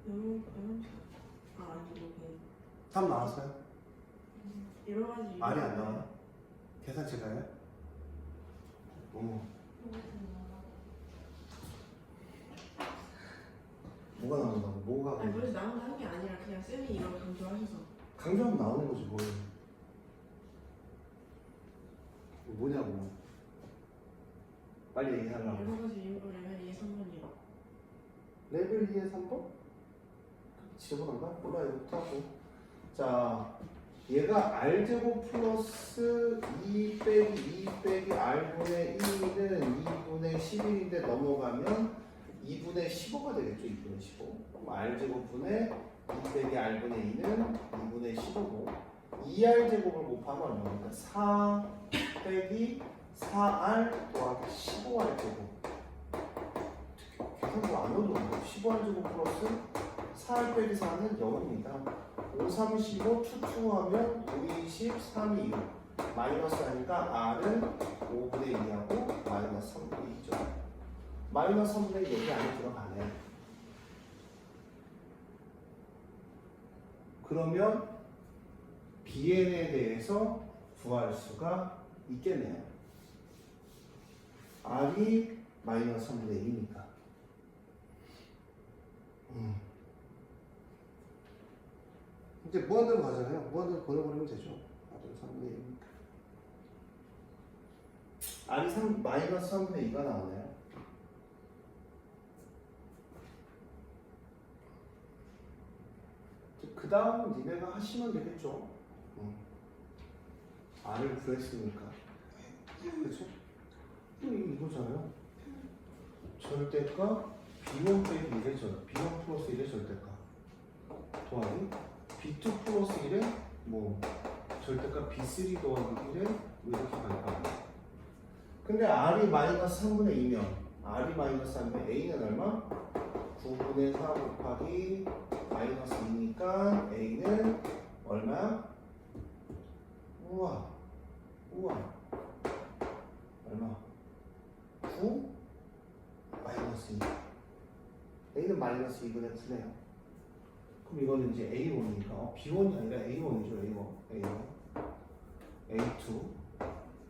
그 아니고 그 답 나왔어요? 여러 가지 말이 안 나와요? 계산 제가 해요? 뭐가 나온다고? 뭐가 아니 그래서 나온다는 게 아니라 그냥 쌤이 이걸 강조하셔서 강조하면 나오는 거지 뭘. 뭐냐고. 빨리 얘기하려고. 여러 가지 이유로 레벨이 3번이요. 레벨 2에 3번? 지워간다? 몰라 이거부터 하고. 자, 얘가 r제곱 플러스 2 빼기 2 빼기 r분의 1은 2분의 11인데 넘어가면 2분의 15가 되겠죠. 2분의 15. 그럼 r제곱분의 2 빼기 r분의 2는 2분의 15고 2r제곱을 곱하면 얼마입니까? 4 빼기 4r 더하기 15r제곱. 계산도 안 어려운데 15r제곱 플러스 4r 빼기 4는 0입니다. 5, 3, 15, 투투하면 5, 20, 3, 6 마이너스 하니까 r은 5분의 2하고 마이너스 3분의 2죠. 마이너스 3분의 2 여기 안에 들어가네. 그러면 bn에 대해서 구할 수가 있겠네요. r이 마이너스 3분의 1이니까. 이제 무한대로 가잖아요. 무한대로 보내버리면 되죠. r은 3분의 1이니까. r이 마이너스 3분의 2가 나오네요. 그 다음 니네가 하시면 되겠죠. r을 구했으니까. 그렇죠? 이거잖아요. 절대가 b1 빼기 1의 b1 플러스 1의 절대가 더하기 b2 플러스 1의 뭐 절대가 b3 더하기 1의 뭐 이렇게 갈까. 근데 r이 마이너스 3분의 2면 r이 마이너스 3분의 a는 얼마? 9분의 4 곱하기 마이너스 2니까 a는 얼마야? 우와 얼마? 9 마이너스 2 a는 마이너스 2분의 9네요. 그럼 이거는 이제 a1이니까 b1이 아니라 a1이죠. a1 a2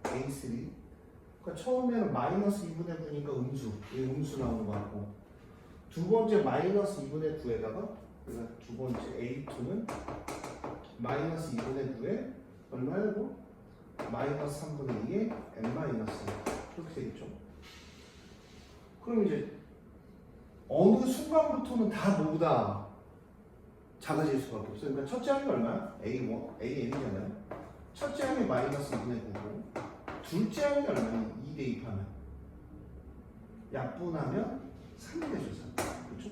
a3 그러니까 처음에는 마이너스 2분의 9니까 음수 나오는 거 같고 두 번째 마이너스 2분의 9에다가 그러니까 두 번째 a2는 마이너스 2분의 9에 얼마라고? 마이너스 3분의 2에 n 마이너스 그렇게 되겠죠. 그럼 이제 어느 순간부터는 다 모두 다 작아질 수밖에 없어요. 그러니까 첫째 항이 얼마야? a1, an이잖아요. 첫째 항이 마이너스 2분의 9고 둘째 항이 얼마냐? 2 대입하면 약분하면 3이 되죠. 3. 그렇죠?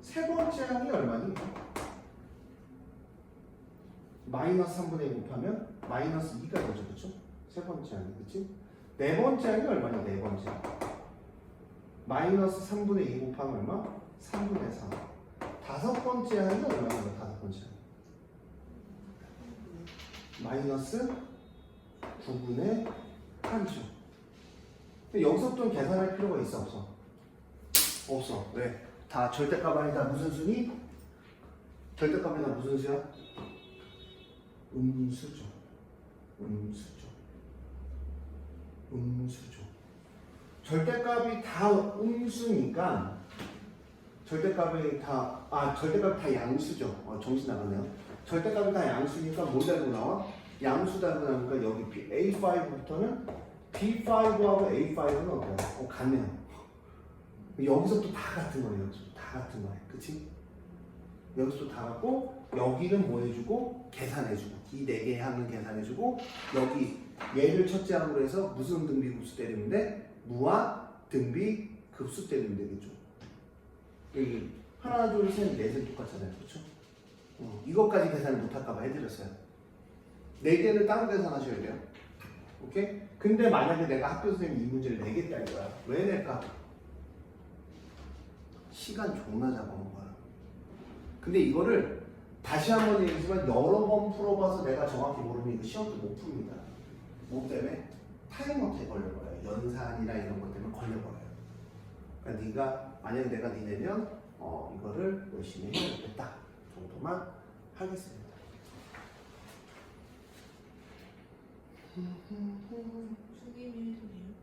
세 번째 항이 얼마니? 마이너스 3분의 2 곱하면 마이너스 2가 되죠. 그렇죠? 세 번째 항이. 그렇지? 네 번째 항이 얼마냐? 네 번째 마이너스 3분의 2 곱하면 얼마? 3분의 3. 다섯 번째 항이 얼마냐? 다섯 번째 항. 마이너스 9분의 3이죠. 여기서부터 계산할 필요가 있어? 없어? 없어. 왜? 다 절대값 아니다. 무슨 수니? 절대값이다. 무슨 수야? 음수죠. 절대값이 다 음수니까 절대값이 다 양수죠. 정신 나가네요. 절대값이 다 양수니까 뭘 달고 나와? 양수 달고 나니까 여기 A5부터는 B5하고 A5는 어때요? 같네요. 여기서 또 다 같은 거예요. 다 같은 거예요. 그치? 여기서 또 다 같고 여기는 뭐 해주고 계산해주고 이 네 개의 항을 계산해주고 여기 얘를 첫째 항으로 해서 무슨 등비 급수 때리면 돼? 무한 등비 급수 때리면 되겠죠. 여기 하나 둘셋 넷은 똑같잖아요. 그렇죠? 이것까지 계산을 못할까봐 해드렸어요. 네 개를 따로 계산하셔야 돼요. 오케이? 근데 만약에 내가 학교 선생님이 이 문제를 내게 짤 거야. 왜 낼까? 시간 존나 잡아먹은 거야. 근데 이거를 다시 한번 얘기하지만 여러 번 풀어봐서 내가 정확히 모르면 이거 시험도 못 풉니다. 뭐 때문에? 타임아웃에 걸려버려요. 연산이나 이런 것 때문에 걸려버려요. 그러니까 네가 만약 내가 니네면 이거를 열심히 해야겠다 정도만 하겠습니다. 숙임이 해도 돼요?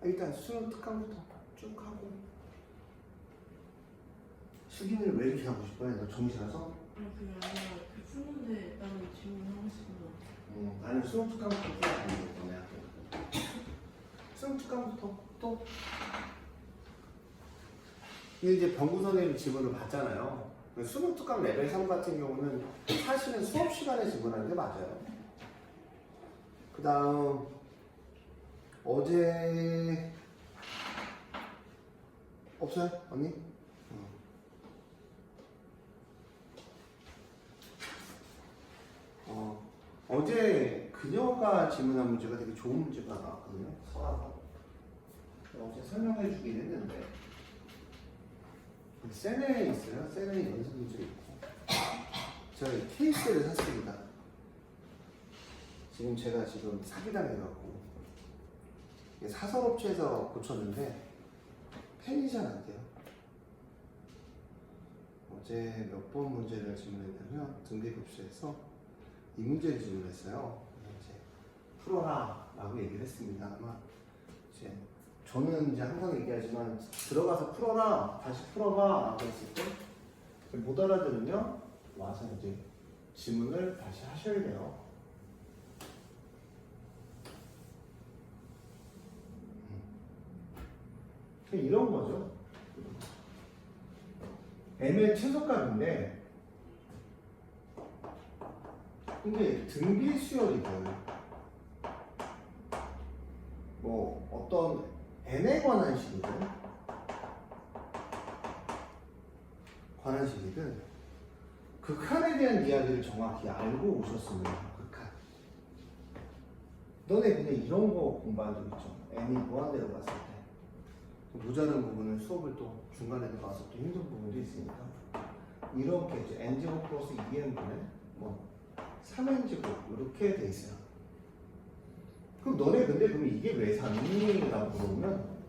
일단 수능 특강부터 쭉 하고. 수기는 왜 이렇게 하고 싶어요? 너 정시라서? 아니 그게 아니라 그 푸는데 일단은 질문하고 싶어서. 나는 수능 특강부터 해야 되는 거네. 수능 특강부터 또. 근데 이제 병구 선생님 지문을 봤잖아요. 수능 특강 레벨 3 같은 경우는 사실은 수업 시간에 지문하는 게 맞아요. 그 다음 어제 없어요? 언니? 어제 그녀가 질문한 문제가 되게 좋은 문제가 나왔거든요. 서아가. 어제 설명해 주긴 했는데 세네에 있어요. 세네에 연습 문제 있고 제가 이 케이스를 샀습니다. 제가 지금 사기당해갖고 사설업체에서 고쳤는데 펜이 잘 안 돼요. 어제 몇 번 문제를 질문했냐면 등비급수에서 이 문제를 질문했어요. 이제 풀어라 라고 얘기를 했습니다. 아마 이제 저는 이제 항상 얘기하지만 들어가서 풀어라 다시 풀어봐 라고 했을 때 못 알아들으면 와서 이제 질문을 다시 하셔야 돼요. 이런 거죠. m의 최소값인데 이게 등비 수열이든 뭐 어떤 n에 관한 식이든 극한에 대한 이야기를 정확히 알고 오셨으면 극한. 너네 그냥 이런 거 공부한 적 있죠? n이 무한대로 갔을 때 모자른 부분은 수업을 또 중간에 들어가서 또 힘든 부분도 있으니까 이렇게 이제 n제곱 플러스 2n분의 뭐 3n제곱 이렇게 돼 있어요. 그럼 너네 근데 그럼 이게 왜 3이라고 물어보면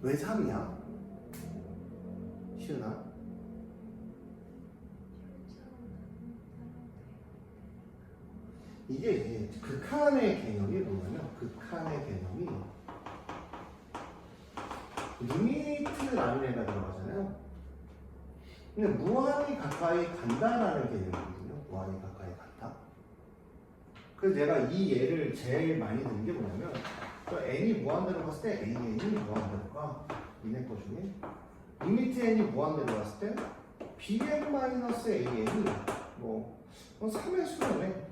왜 3이야? 시은아? 이게 이제 극한의 개념이 뭐냐면 극한의 개념이 리미트 라인에가 들어가잖아요. 근데 무한히 가까이 간다라는 개념이거든요. 무한히 가까이 간다. 그래서 내가 이 예를 제일 많이 드는 게 뭐냐면 n이 무한대로 갔을 때 an이 무한대로 가. 이네 거 중에 리미트 n이 무한대로 갔을 때 bn-an이 뭐 3의 수렴에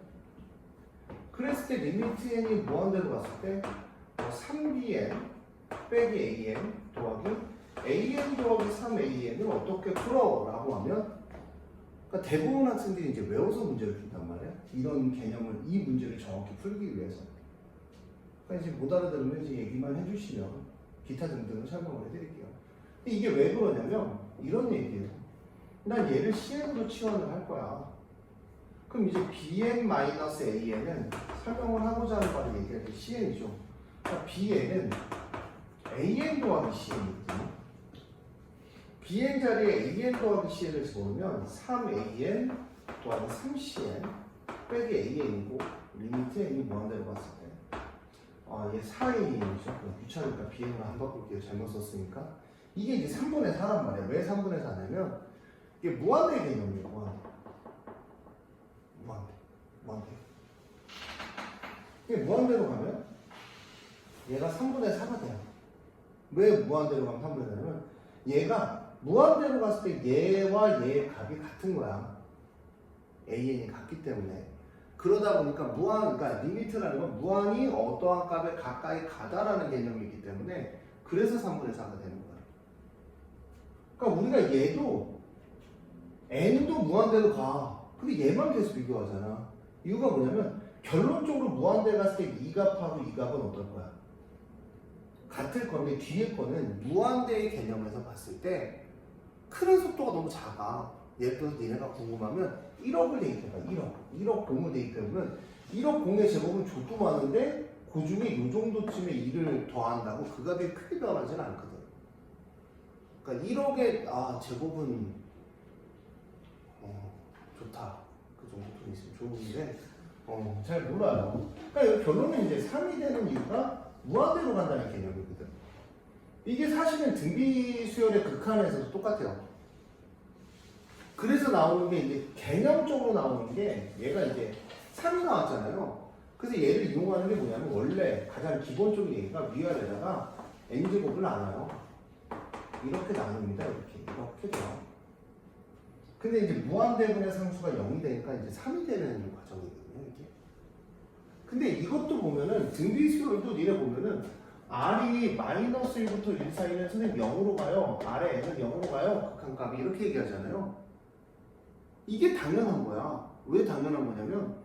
그랬을 때 리미트 n이 무한대로 갔을 때 3bn 빼기 an 더하기 an 더하기 3an을 어떻게 풀어? 라고 하면 그러니까 대부분 학생들이 이제 외워서 문제를 푼단 말이야. 이런 개념을 이 문제를 정확히 풀기 위해서. 그러니까 이제 못 알아들으면 이제 얘기만 해주시면 기타 등등을 설명을 해드릴게요. 근데 이게 왜 그러냐면 이런 얘기예요. 난 얘를 CN으로 치환을 할 거야. 그럼 이제 bn-an은 설명을 하고자 하는 바를 얘기할 때 CN이죠. 그러니까 bn은 an 더하기 cn이거든요. bn 자리에 an 더하기 cn을 집어넣으면 3an 더하기 3cn 빼기 an이고 리미트 n이 무한대로 갔을 때 얘 4an이죠. 귀찮으니까 bn으로 안 바꿀게요. 잘못 썼으니까. 이게 이제 3분의 4란 말이에요. 왜 3분의 4냐면 이게 무한대 개념이에요. 무한대. 이게 무한대로 가면 얘가 3분의 4가 돼요. 왜 무한대로 가면 3분의 4냐면 얘가 무한대로 갔을 때 얘와 얘의 값이 같은 거야. an이 같기 때문에. 그러다 보니까 그러니까 리미트라는 건 무한히 어떠한 값에 가까이 가다라는 개념이기 때문에 그래서 3분의 4가 되는 거야. 그러니까 우리가 얘도 n도 무한대로 가. 근데 얘만 계속 비교하잖아. 이유가 뭐냐면 결론적으로 무한대 갔을 때 이 값하고 이 값은 어떨 거야? 같을 건데 뒤에 거는 무한대의 개념에서 봤을 때 크는 속도가 너무 작아. 예를 들어서 니네가 궁금하면 1억을 대입해봐. 1억 공을 대입해보면 1억 공의 제곱은 족도 많은데 그 중에 이 정도쯤에 2를 더한다고 그 값이 크게 변하지는 않거든. 그러니까 1억의 제곱은 좋다. 그 정도 돈 있으면 좋은데 잘 몰라요. 그러니까 여기 결론은 이제 3이 되는 이유가 무한대로 간다는 개념이거든. 이게 사실은 등비 수열의 극한에서도 똑같아요. 그래서 나오는 게 이제 개념적으로 나오는 게 얘가 이제 3이 나왔잖아요. 그래서 얘를 이용하는 게 뭐냐면 원래 가장 기본적인 얘기가 위아래다가 n제곱을 나눠요. 이렇게 나눕니다. 이렇게 돼요. 근데 이제 무한대분의 상수가 0이 되니까 이제 3이 되는 과정이거든요. 이게. 근데 이것도 보면은 등비 수열도 니네 보면은 R이 마이너스 1부터 1 사이는 선생님 0으로 가요. R의 N은 0으로 가요. 극한값이 이렇게 얘기하잖아요. 이게 당연한 거야. 왜 당연한 거냐면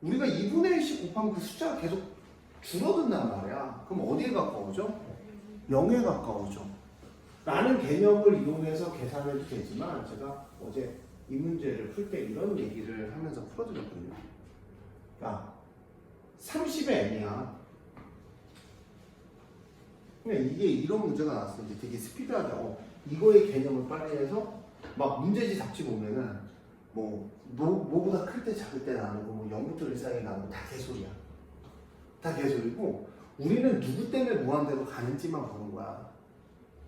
우리가 2분의 1씩 곱하면 그 숫자가 계속 줄어든단 말이야. 그럼 어디에 가까워져? 0에 가까워져. 라는 개념을 이용해서 계산해도 되지만 제가 어제 이 문제를 풀 때 이런 얘기를 하면서 풀어드렸거든요. 야, 30의 n이야. 근데 이게 이런 문제가 나왔을 때 되게 스피드하게 이거의 개념을 빨리 해서 막 문제지 잡지 보면은 뭐보다 클 때 작을 때 나누고 0부터 1 사이에 나누고 다 개소리야. 다 개소리고 우리는 누구 때문에 무한대로 가는지만 보는 거야.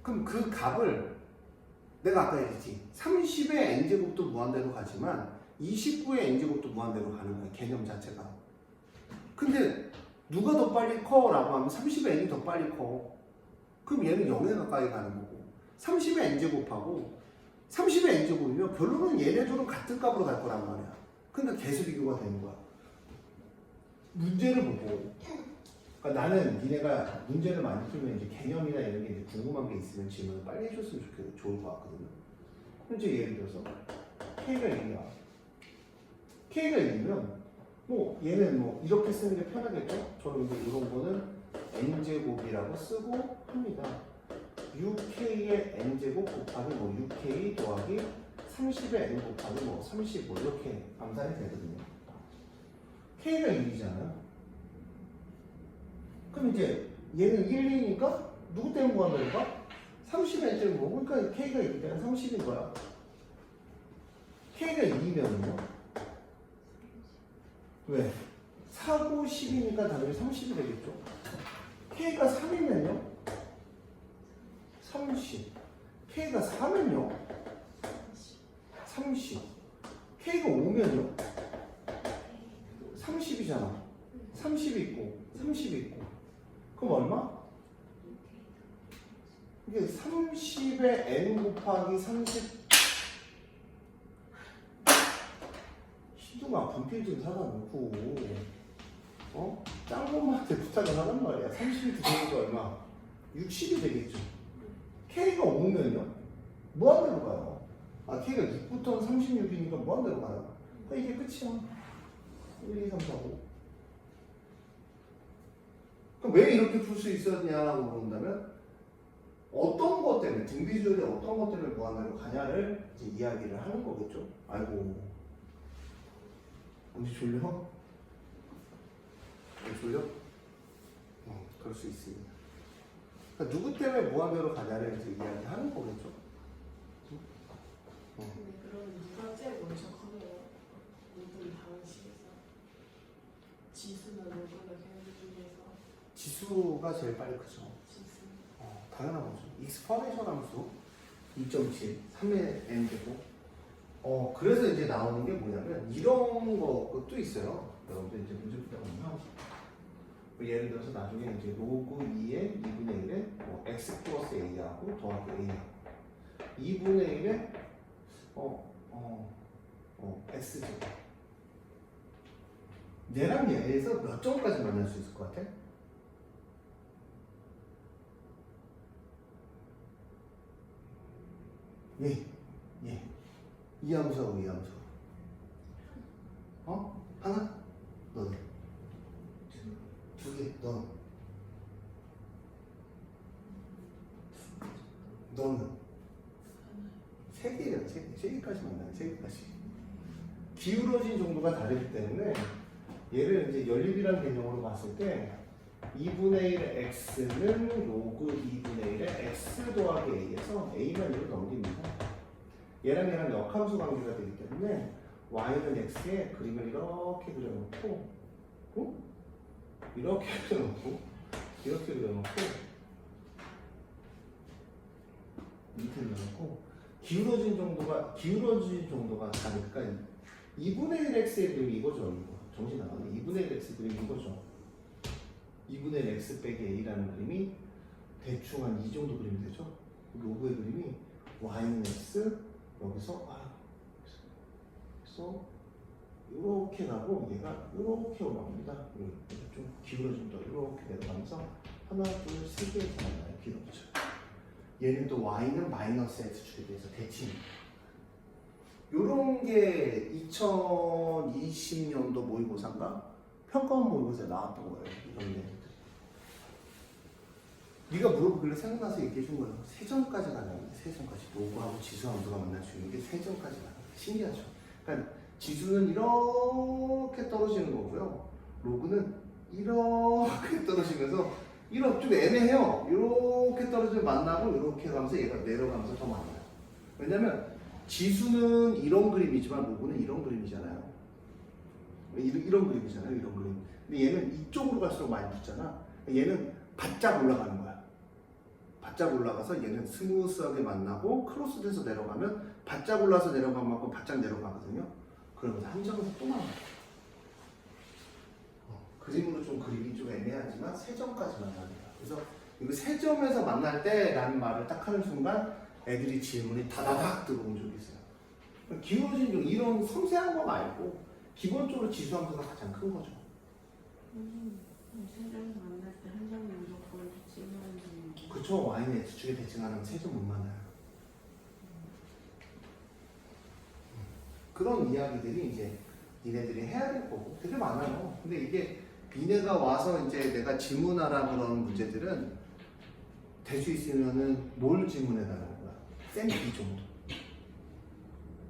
그럼 그 값을 내가 아까 얘기했지. 30의 n제곱도 무한대로 가지만 29의 n제곱도 무한대로 가는 거야. 개념 자체가. 근데 누가 더 빨리 커? 라고 하면 30의 n이 더 빨리 커. 그럼 얘는 0에 가까이 가는 거고 30의 n제곱하고 30의 n제곱이면 결론은 얘네들은 같은 값으로 갈 거란 말이야. 그러니까 계수 비교가 되는 거야. 문제를 보고 그러니까 나는 니네가 문제를 많이 풀면 이제 개념이나 이런 게 이제 궁금한 게 있으면 질문을 빨리 해줬으면 좋을 것 같거든요. 그럼 이제 예를 들어서 K가 1이야. K가 1이면 얘는 이렇게 쓰는 게 편하겠죠? 저는 이제 이런 거는 n제곱이라고 쓰고 합니다. 6K의 n제곱 곱하기 6K 더하기 30의 n 곱하기 30 이렇게 암산이 되거든요. K가 1이잖아요. 그럼 이제 얘는 1, 2니까 누구 때문에 구하는 거야? 30의 n제곱. 그러니까 K가 1일 때는 30인 거야. K가 2면은요? 왜? 4, 9, 10이니까 당연히 30이 되겠죠. K가 3이면요? 30. K가 4면요? 30. K가 5면요? 30이잖아. 30 있고 30 있고. 그럼 얼마? 이게 30의 n 곱하기 30. 희둥아 분필 좀 사다 놓고 짱범한테 부탁을 하란 말이야. 30이 들어오니까 얼마? 60이 되겠죠. K가 5면요? 무한대로 가요. K가 6부터 36이니까 무한대로 가요. 그러니까 이게 끝이야. 1, 2, 3, 4, 5. 그럼 왜 이렇게 풀 수 있었냐고 물어본다면 어떤 것 때문에 등비주얼이 어떤 것 때문에 무한대로 가냐를 이제 이야기를 하는 거겠죠. 아이고 언제 졸려? 졸려? 그럴 수 있습니다. 그러니까 누구 때문에 무한대로 가냐를 이제 이야기하는 거겠죠. 근데 그러면 누가 제일 먼저 커요? 모든 방식에서 지수나 누구나 걔네들 중에서 지수가 제일 빨리 크죠. 지수. 당연한 거죠. 익스포네셜 함수 2.7, 3의 n제곱. 그래서 이제 나오는 게 뭐냐면 이런 것도 있어요. 여러분들 이제 문제 풀다 보면 예를 들어서 나중에 이제 로그 2의 2분의 1에 x 플러스 a하고 더하기 a하고 2분의 1에 x제곱. 얘랑 얘에서 몇 점까지 만날 수 있을 것 같아? 예. 이 함수하고 이 함수. 하나? 너는? 두 개? 너는? 세 개야, 세 개까지 만나요, 세 개까지. 기울어진 정도가 다르기 때문에 얘를 이제 연립이라는 개념으로 봤을 때 2분의 1 x는 로그 2분의 1의 x 더하기 a에서 a만 1로 넘깁니다. 얘랑 얘랑 역함수 관계가 되기 때문에 y는 x에 그림을 이렇게 그려놓고 이렇게 그려놓고 이렇게 그려놓고 밑에 그려놓고 기울어진 정도가 다르니까 2분의 1 x의 그림이 이거죠. 이거. 정신 나가네. 2분의 1 x 그림이 이거죠. 2분의 1 x 빼기 a라는 그림이 대충 한 이 정도 그림이 되죠. 로그의 그림이 y는 x 여기서 그래서 이렇게 가고 얘가 이렇게 올라옵니다. 좀 기울어진다. 이렇게 내려가면서 하나, 둘, 세 개의 나와요. 길어져. 얘는 또 y는 마이너스 x축에 대해서 대칭입니다. 요런 게 2020년도 모의고사인가? 평가원 모의고사에 나왔던 거예요. 이런 얘기들이. 네가 물어보길래 생각나서 얘기해 준 거예요. 세점까지 가냐면 세점까지. 로그하고 지수하고 누가 만날 수 있는 게 세점까지 가요. 신기하죠? 그러니까 지수는 이렇게 떨어지는 거고요. 로그는 이렇게 떨어지면서 이렇게 좀 애매해요. 이렇게 떨어지면 만나고 이렇게 가면서 얘가 내려가면서 더 만나요. 왜냐면 지수는 이런 그림이지만 로그는 이런 그림이잖아요. 이런 그림이잖아요. 이런 그림. 근데 얘는 이쪽으로 갈수록 많이 붙잖아. 얘는 바짝 올라가는 거야. 바짝 올라가서 얘는 스무스하게 만나고 크로스돼서 내려가면 바짝 올라서 내려간 만큼 바짝 내려가거든요. 그러면서 한 점에서 또 만나요. 그림으로 좀 그리기 좀 애매하지만 세 점까지 만납니다. 그래서 이거 세 점에서 만날 때라는 말을 딱 하는 순간 애들이 질문이 다다닥 들어온 적이 있어요. 기울어진 종 이런 섬세한 거 말고 기본적으로 지수함수가 가장 큰 거죠. 세 점을 만날 때 한 점이 무조건 대칭하는 점이 그쵸. y는 x축에 대칭하는 세 점 못 만나요. 그런 이야기들이 이제 니네들이 해야 될 거고 되게 많아요. 근데 이게 니네가 와서 이제 내가 질문하라 그런 문제들은 될 수 있으면은 뭘 질문해달라는 거야? 센 B 정도.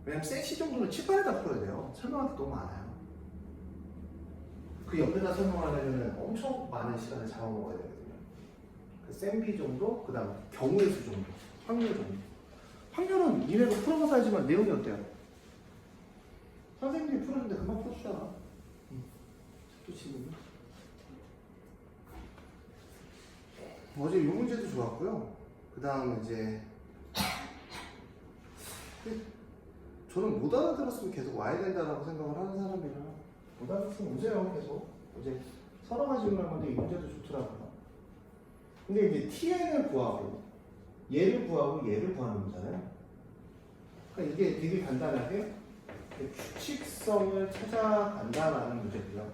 왜냐면 센 C 정도는 칠판에다 풀어야 돼요. 설명할 게 너무 많아요. 그 옆에다 설명하려면 엄청 많은 시간을 잡아먹어야 되거든요. 그센 B 정도, 그 다음 경우의 수 정도, 확률 정도. 확률은 니네가 풀어봐서 알지만 내용이 어때요? 선생님이 풀어준데 금방 풀어주잖아. 또 질문은? 어제 이 문제도 좋았고요. 그 다음 이제 저는 못 알아들었으면 계속 와야 된다라고 생각을 하는 사람이라 못 알아들었으면 오세요 계속. 어제 서로 가지고 한 건데 이 문제도 좋더라고요. 근데 이제 TN을 구하고 얘를 구하고 얘를 구하는 거잖아요. 그러니까 이게 되게 간단하게 규칙성을 찾아간다라는 문제고요.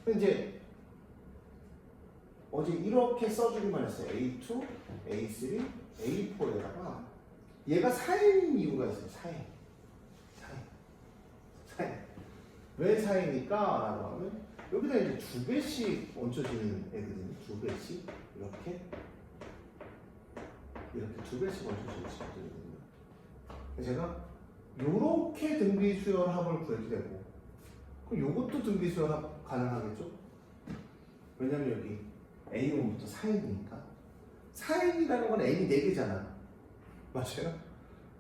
근데 이제 어제 이렇게 써주기만 했어요. A2, A3, A4에다가 얘가 4인인 이유가 있어요. 4인. 왜 4이니까? 라고 하면 여기다 이제 2배씩 얹혀지는 애거든요. 2배씩 이렇게 2배씩 얹혀지는 애거든요. 제가 요렇게 등비수열합을 구해도 되고 그럼 요것도 등비수열합 가능하겠죠? 왜냐면 여기 A1부터 4n이니까 4n이라는 건 n이 4개잖아. 맞아요?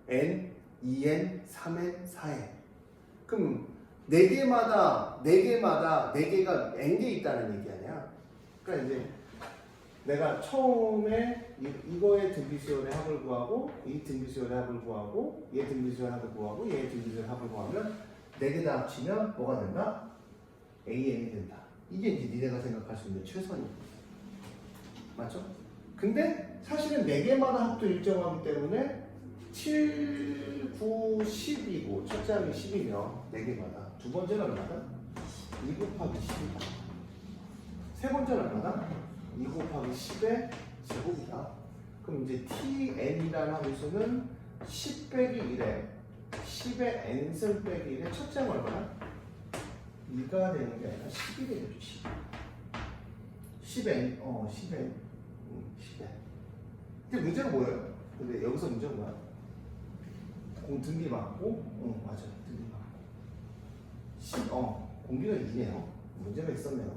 n, 2n, 3n, 4n. 그럼 4개가 n개 있다는 얘기 아니야? 그러니까 이제 내가 처음에 이거의 등비수열의 합을 구하고 이 등비수열의 합을 구하고 얘 등비수열의 합을 구하고 얘 등비수열의 합을 구하면 4개 다 합치면 뭐가 된다? AN이 된다. 이게 이제 니네가 생각할 수 있는 최선입니다. 맞죠? 근데 사실은 4개마다 합도 일정하기 때문에 7, 9, 10이고 첫째 항이 10이면 4개마다 두 번째는 얼마다? 2 곱하기 10이다. 세 번째는 얼마다? 2 곱하기 10의 제곱이다. 그럼 이제 TN이라는 함수는 10 빼기 1에 10의 n승 빼기 1의 첫째 항 얼마나? 2가 되는 게 아니라 10이 되겠죠. 10n, 10n. 근데 문제가 뭐예요? 근데 여기서 문제가 뭐야? 등비 맞고, 맞아. 등비 맞고. 공비가 2네요. 문제가 있었네요.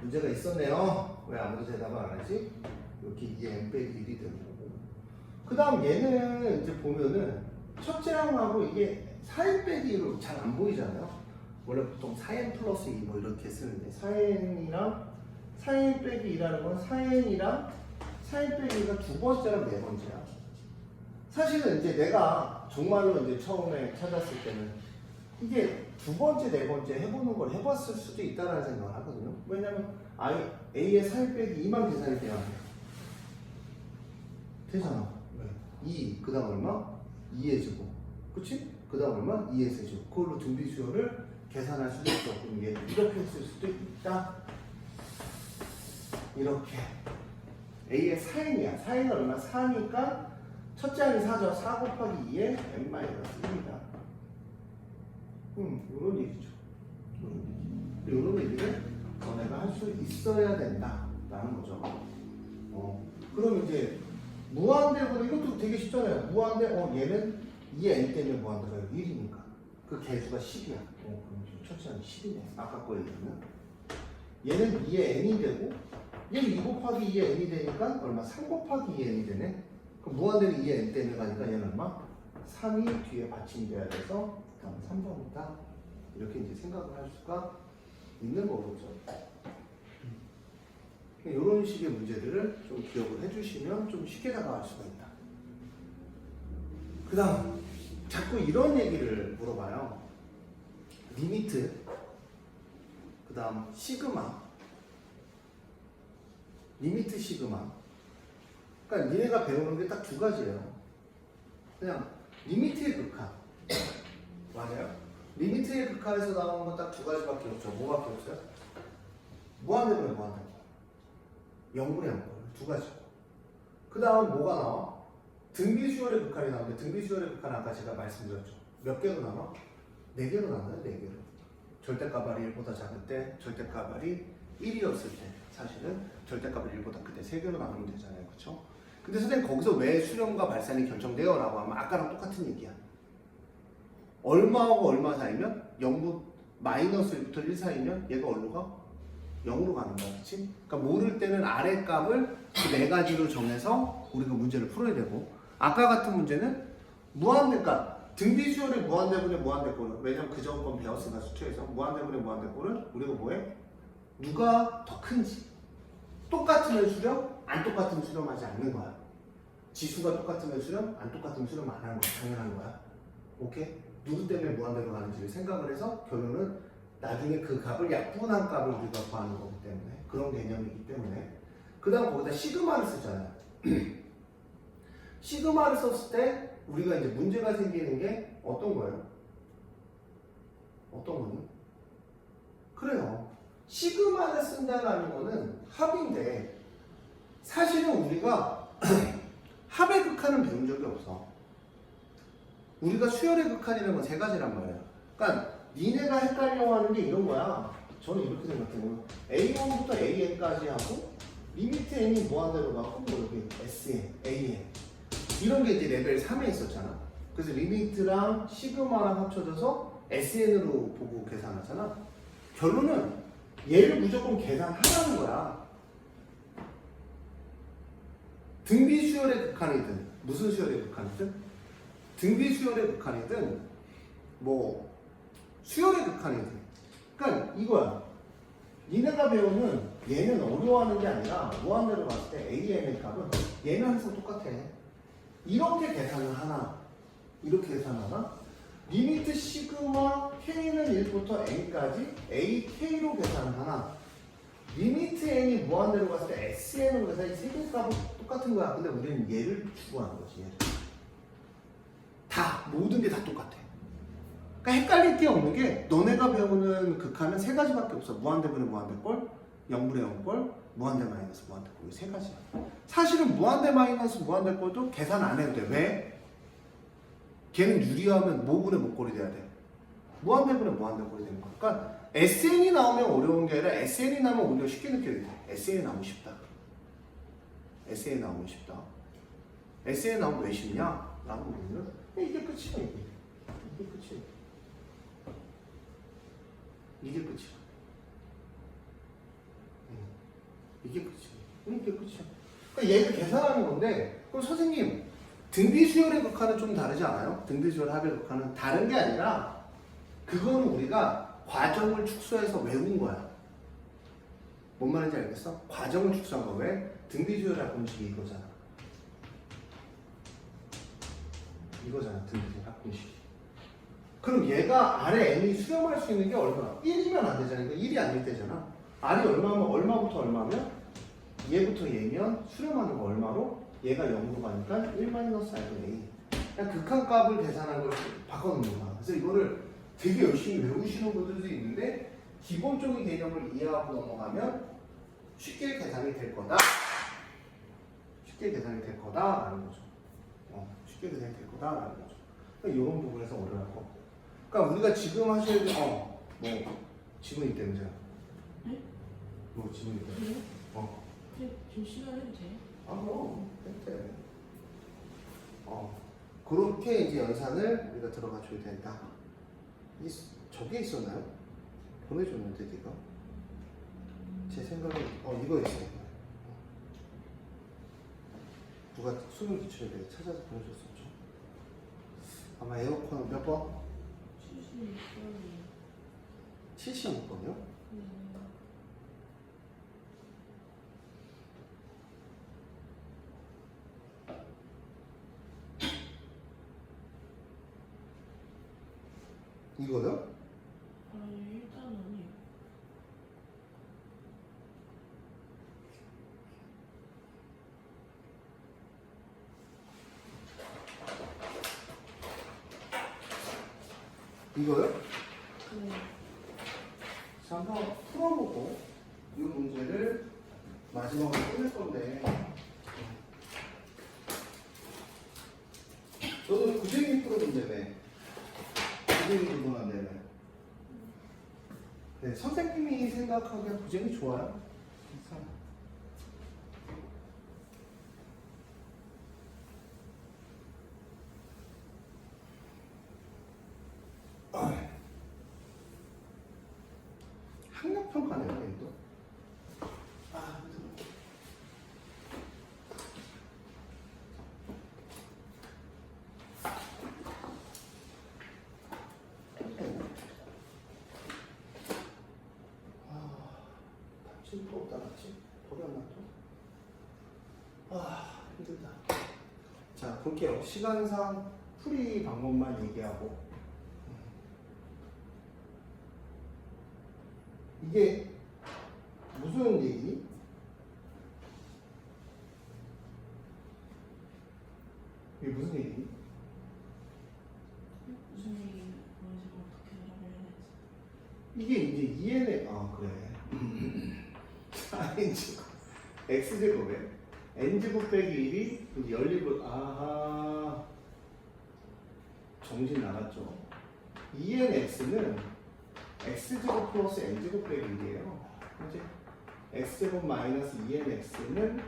문제가 있었네요. 왜 아무도 대답을 안 하지? 이렇게 2의 n 빼기 1이 되는 거고. 그 다음 얘는 이제 보면은 첫째랑하고 이게 4n 빼기 1로 잘 안 보이잖아요. 원래 보통 4n 플러스 2 뭐 이렇게 쓰는데 4n 빼기 2라는 건 4n이랑 4n 빼기 2가 두 번째랑 네 번째야. 사실은 이제 내가 정말로 이제 처음에 찾았을 때는 이게 두 번째, 네 번째 해보는 걸 해봤을 수도 있다는 생각을 하거든요. 왜냐면 A의 4n 빼기 2만 계산이 돼야 돼. 되잖아. 왜? 2, 그 다음 얼마? 2의 제곱. 그치? 그 다음 얼마? 2의 세제곱. 그걸로 등비수열을 계산할 수도 있어. 그럼 얘 이렇게 쓸 수도 있다. 이렇게. A의 4n이야. 4n은 얼마? 4니까 첫째 항이 4죠. 4 곱하기 2의 n-1이다. 이런 얘기죠. 이런 얘기를 너네가 할 수 있어야 된다. 라는 거죠. 그럼 이제 무한대보다 이것도 되게 쉽잖아요. 무한대, 얘는 2의 n 때문에 무한대가 1이니까. 그 개수가 10이야. 그럼 첫째 항이 10이네. 아까 거에 얘기는. 얘는 2의 n이 되고, 얘는 2 곱하기 2의 n이 되니까 얼마? 3 곱하기 2의 n이 되네. 그럼 무한대는 2의 n 때문에 가니까 얘는 얼마? 3이 뒤에 받침이 돼야 돼서 다음 3번이다. 이렇게 이제 생각을 할 수가 있는 거겠죠. 이런 식의 문제들을 좀 기억을 해주시면 좀 쉽게 다가갈 수가 있다. 그 다음, 자꾸 이런 얘기를 물어봐요. 리미트, 그 다음 시그마, 리미트 시그마. 그러니까 니네가 배우는 게 딱 두 가지예요. 그냥 리미트의 극한. 맞아요? 리미트의 극한에서 나오는 건 딱 두 가지밖에 없죠. 뭐밖에 없어요? 무한대분의 무한대분. 0분의 0분. 두 가지. 그 다음 뭐가 나와? 등비수열의 극한이 나오는데 등비수열의 극한 아까 제가 말씀드렸죠. 몇 개로 나와? 4개로 나와요. 4개로. 절대값이 1보다 작을 때, 절대값이 1이었을 때 사실은 절대값이 1보다 클 때 3개로 나누면 되잖아요. 그렇죠? 근데 선생님 거기서 왜 수렴과 발산이 결정돼요? 라고 하면 아까랑 똑같은 얘기야. 얼마하고 얼마 사이면 0부 마이너스 1부터 1 사이면 얘가 어디로 가? 0으로 가는 거야. 그치? 그러니까 모를 때는 아래 값을 그 4가지로 정해서 우리가 문제를 풀어야 되고 아까 같은 문제는 무한대값 등비수열의 무한대분의 무한대꼴은 왜냐면 그 전 건 배웠으니까 수초에서 무한대분의 무한대꼴은 우리가 뭐해? 누가 더 큰지 똑같으면 수렴, 안 똑같으면 수렴하지 않는 거야. 지수가 똑같으면 수렴, 안 똑같으면 수렴 안 하는 거야. 당연한 거야. 오케이? 누구 때문에 무한대로 가는지를 생각을 해서 결론은 나중에 그 값을 약분한 값을 우리가 구하는 거기 때문에 그런 개념이기 때문에 그 다음 거기다 시그마를 쓰잖아요. 시그마를 썼을 때 우리가 이제 문제가 생기는 게 어떤 거예요? 어떤 거니? 그래요. 시그마를 쓴다는 거는 합인데 사실은 우리가 합의 극한은 배운 적이 없어. 우리가 수열의 극한이라는 건 3가지란 말이야. 그러니까 니네가 헷갈려하는 게 이런 거야. 저는 이렇게 생각해요. A1부터 AN까지 하고 리미트 N이 무한대로 가고 뭐 여기 SN, AN 이런 게 이제 레벨 3에 있었잖아. 그래서 리미트랑 시그마랑 합쳐져서 SN으로 보고 계산하잖아. 결론은 얘를 무조건 계산하라는 거야. 등비 수열의 극한이든 무슨 수열의 극한이든 등비 수열의 극한이든 뭐 수열의 극한이든 그러니까 이거야. 니네가 배우는 얘는 어려워하는 게 아니라 무한대로 봤을 때 AN의 값은 얘는 항상 똑같아. 이렇게 계산을 하나 이렇게 계산하나 리미트 시그마 K는 1부터 N까지 AK로 계산을 하나 리미트 N이 무한대로 갔을 때 SN으로 계산이 3개 값은 똑같은 거야. 근데 우리는 얘를 추구하는 거지. 얘를. 다 모든 게 다 똑같아. 그러니까 헷갈릴 게 없는 게 너네가 배우는 극한은 3가지밖에 없어. 무한대분의 무한대꼴, 0분의 0꼴, 무한대 마이너스 무한대꼴. 3가지야. 사실은 무한대 마이너스 무한대꼴도 계산 안 해도 돼. 왜? 걔는 유리하면 모분의 목꼴이 돼야 돼. 무한대분의 무한대꼴이 되는 거야. 그러니까 SN이 나오면 어려운 게 아니라 SN이 나오면 오히려 쉽게 느껴야 돼. SN이 나오면 쉽다. SN이 나오면 쉽다. SN이 나오면 왜 쉽냐? 라고 보면 이게 끝이야. 이게 끝이야. 이게 끝이야. 이게 끝이야. 이게 끝이야. 그러니까 얘를 계산하는 건데, 그럼 선생님, 등비수열의 극한은 좀 다르지 않아요? 등비수열 합의 극한은 다른 게 아니라, 그거는 우리가 과정을 축소해서 외운 거야. 뭔 말인지 알겠어? 과정을 축소한 거. 왜? 등비수열 합공식이 이거잖아. 이거잖아, 등비수열 합공식이. 그럼 얘가 아래 n이 수렴할 수 있는 게 얼마나? 1이면 안 되잖아. 이거 1이 아닐 때잖아. r이 얼마면 얼마부터 얼마면? 얘부터 얘면 수렴하는 거 얼마로? 얘가 0으로 가니까 1 마이너스 r분 a. 그냥 극한값을 계산한 걸 바꿔놓는 거야. 그래서 이거를 되게 열심히 외우시는 분들도 있는데 기본적인 개념을 이해하고 넘어가면 쉽게 계산이 될 거다. 쉽게 계산이 될 거다라는 거죠. 쉽게 계산이 될 거다라는 거죠. 그러니까 이런 부분에서 어려울 거 없고. 그러니까 우리가 지금 하셔야 될 뭐 지문이 때문에. 네? 뭐 지문이 때문에. 그래요? 지금 시간 해도 돼요? 그럼 돼. 그렇게 이제 연산을 우리가 들어가 줘야 된다. 저게 있었나요? 보내줬는데 네가. 제 생각은 이거 있어요. 누가 수능 기출에 내가 찾아서 보내줬었죠. 아마 에어컨은 몇 번? 76번이요. 76번이요? 네. 이거요? 아니 일단 아니에요. 이거요? 네. 자, 한번 풀어보고 이 문제를 마지막으로 끝낼 건데 저도 구쟁이 풀어본다며. 구쟁이 구분한다며. 네, 선생님이 생각하기에 구쟁이 좋아요? 괜찮아요. 학력평가네요, 얘도. 다칠 거 없다, 맞지? 돌이 안 나도? 힘들다. 자, 볼게요. 시간상 풀이 방법만 얘기하고. 이게 무슨 얘기니? 이게 무슨 얘기니? 무슨 얘기는 뭔지 어떻게 알아봐야 되지? 이게 이제 EN의 그래. 4n제곱 x제곱에 n제곱 빼기 1이 연립을 정신 나갔죠. ENx는 x제곱 플러스 n제곱 빼기 1이에요. 이제 x제곱 마이너스 2nx는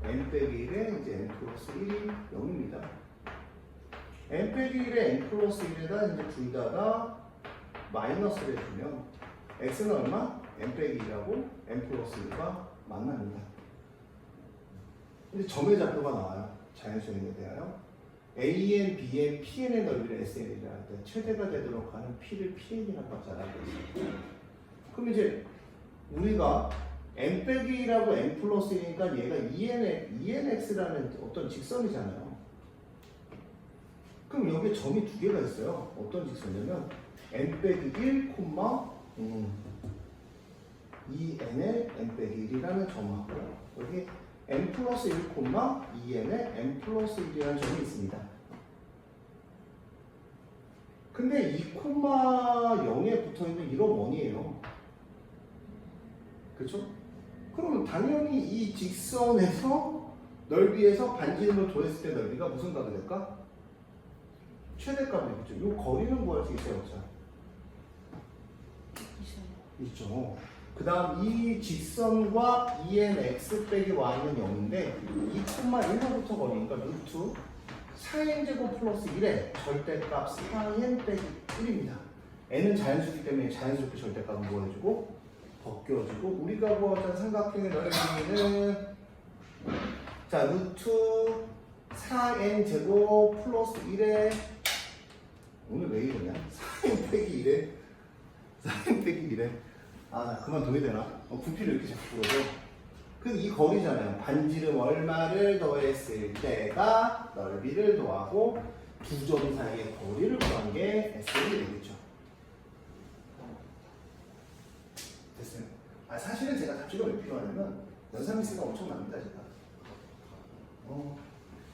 n 빼기 1에 이제 n 플러스 1이 0입니다. n 빼기 1에 n 플러스 1에다 이제 둘다가 마이너스를 해주면 x는 얼마? n 빼기 1하고 n 플러스 1과 만납니다. 근데 점의 좌표가 나와요. 자연수행에 대하여 AN, BN, PN의 넓이를 SN이라 할 때 최대가 되도록 하는 P를 PN이라고 하잖아요. 그럼 이제 우리가 n 빼기 1하고 n 플러스 1이니까 얘가 ENX라는 어떤 직선이잖아요. 그럼 여기에 점이 두 개가 있어요. 어떤 직선이냐면 n 빼기 1, 2n의 n 빼기 1이라는 점하고 여기 n 플러스 1, 2n의 n 플러스 1이라는 점이 있습니다. 근데 2,0에 붙어있는 이런 원이에요. 그렇죠? 그러면 당연히 이 직선에서 넓이에서 반지름을 더했을 때 넓이가 무슨 값이 될까? 최대값이겠죠. 이 거리는 구할 수 있어요, 없어요? 있죠. 그 다음 이 직선과 2nx 빼기 y는 0인데 2,1로부터 거리니까 루트 4n제곱 플러스 1의 절대값 4n 빼기 1입니다. n은 자연수이기 때문에 자연스럽게 절대값은 뭐 해주고 벗겨주고 우리가 구하던 삼각형의 넓이는 자 루트 4n 제곱 플러스 1에 오늘 왜 이러냐? 4n 빼기 1에 4n 빼기 1에 아 그만둬야 되나? 부피를 이렇게 자꾸 풀어줘. 그 이 거리잖아요. 반지름 얼마를 더했을 때가 넓이를 더하고 두 점 사이의 거리를 구한 게 SL이 되겠죠. 됐어요. 아 사실은 제가 답지가 왜 필요하냐면 연산미스가 엄청납니다 제가.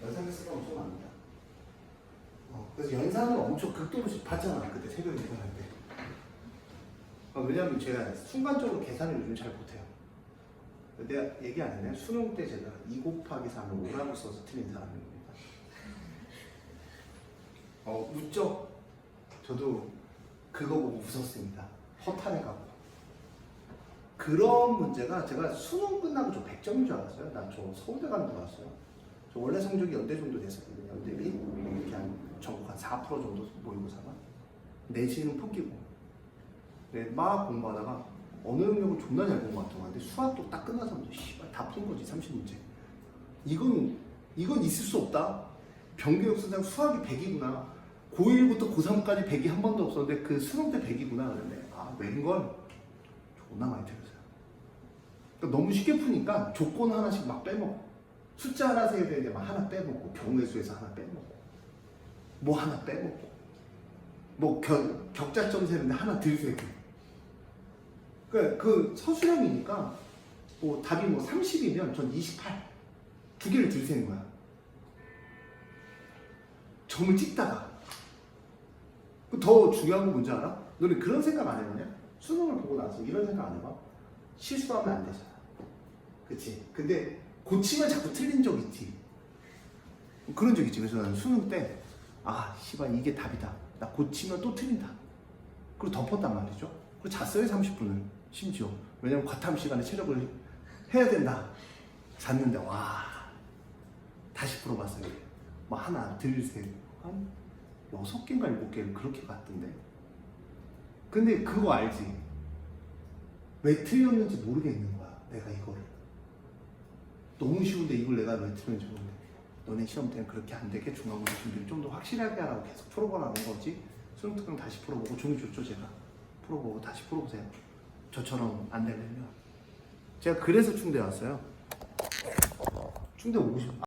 연산미스가 엄청납니다. 그래서 연산을 엄청 극도로 봤잖아 그때 새벽에 계산할 때. 왜냐면 제가 순간적으로 계산을 요즘 잘 못해요. 내가 얘기 안 했나요? 수능 때 제가 2 곱하기 3을 5라고 써서 틀린 사람입니다. 웃죠? 저도 그거 보고 웃었습니다. 허탄해갖고. 그런 문제가 제가 수능 끝나고 저 100점인 줄 알았어요. 난 저 서울대 가는 줄 알았어요. 저 원래 성적이 연대 정도 됐었거든요. 연대비 이렇게 한 전국 한 4% 정도 모의고사가 내신은 포기고. 네, 막 공부하다가 어느 영역은 존나 잘 본 것 같은 건데 수학도 딱 끝나서 씨발 다 푼 거지 30문제. 이건 있을 수 없다. 병기 역사상 수학이 100이구나. 고1부터 고3까지 100이 한 번도 없었는데 그 수능 때 100이구나. 그런데 웬걸 존나 많이 틀렸어요. 그러니까 너무 쉽게 푸니까 조건 하나씩 막 빼먹고 숫자 하나 세야 되는데 막 하나 빼먹고 경우의 수에서 하나 빼먹고 뭐 하나 빼먹고 뭐 격자점 세는데 하나 덜 세고. 그러니까 그 서술형이니까 뭐 답이 뭐 30이면 전 28. 두 개를 덜 세는 거야. 점을 찍다가. 더 중요한 건 뭔지 알아? 너는 그런 생각 안 해보냐? 수능을 보고 나서 이런 생각 안 해봐? 실수하면 안 되잖아. 그치? 근데 고치면 자꾸 틀린 적 있지. 그런 적 있지. 그래서 나는 수능 때 씨발 이게 답이다. 나 고치면 또 틀린다. 그리고 덮었단 말이죠. 그리고 잤어요 30분을 심지어. 왜냐면 과탐 시간에 체력을 해야 된다. 잤는데 다시 풀어봤어요. 뭐 하나 둘 셋 한 6개인가 7개를 그렇게 갔던데. 근데 그거 알지? 왜 틀렸는지 모르겠는 거야 내가 이거를. 너무 쉬운데 이걸 내가 왜 틀렸는지 모르겠네. 너네 시험 때는 그렇게 안 되게 중간고사 준비를 좀 더 확실하게 하라고 계속 풀어보라는 거지. 수능 특강 다시 풀어보고 종이 줬죠 제가. 풀어보고 다시 풀어보세요. 저처럼 안 되려면. 제가 그래서 충대 왔어요. 충대 오고 싶어.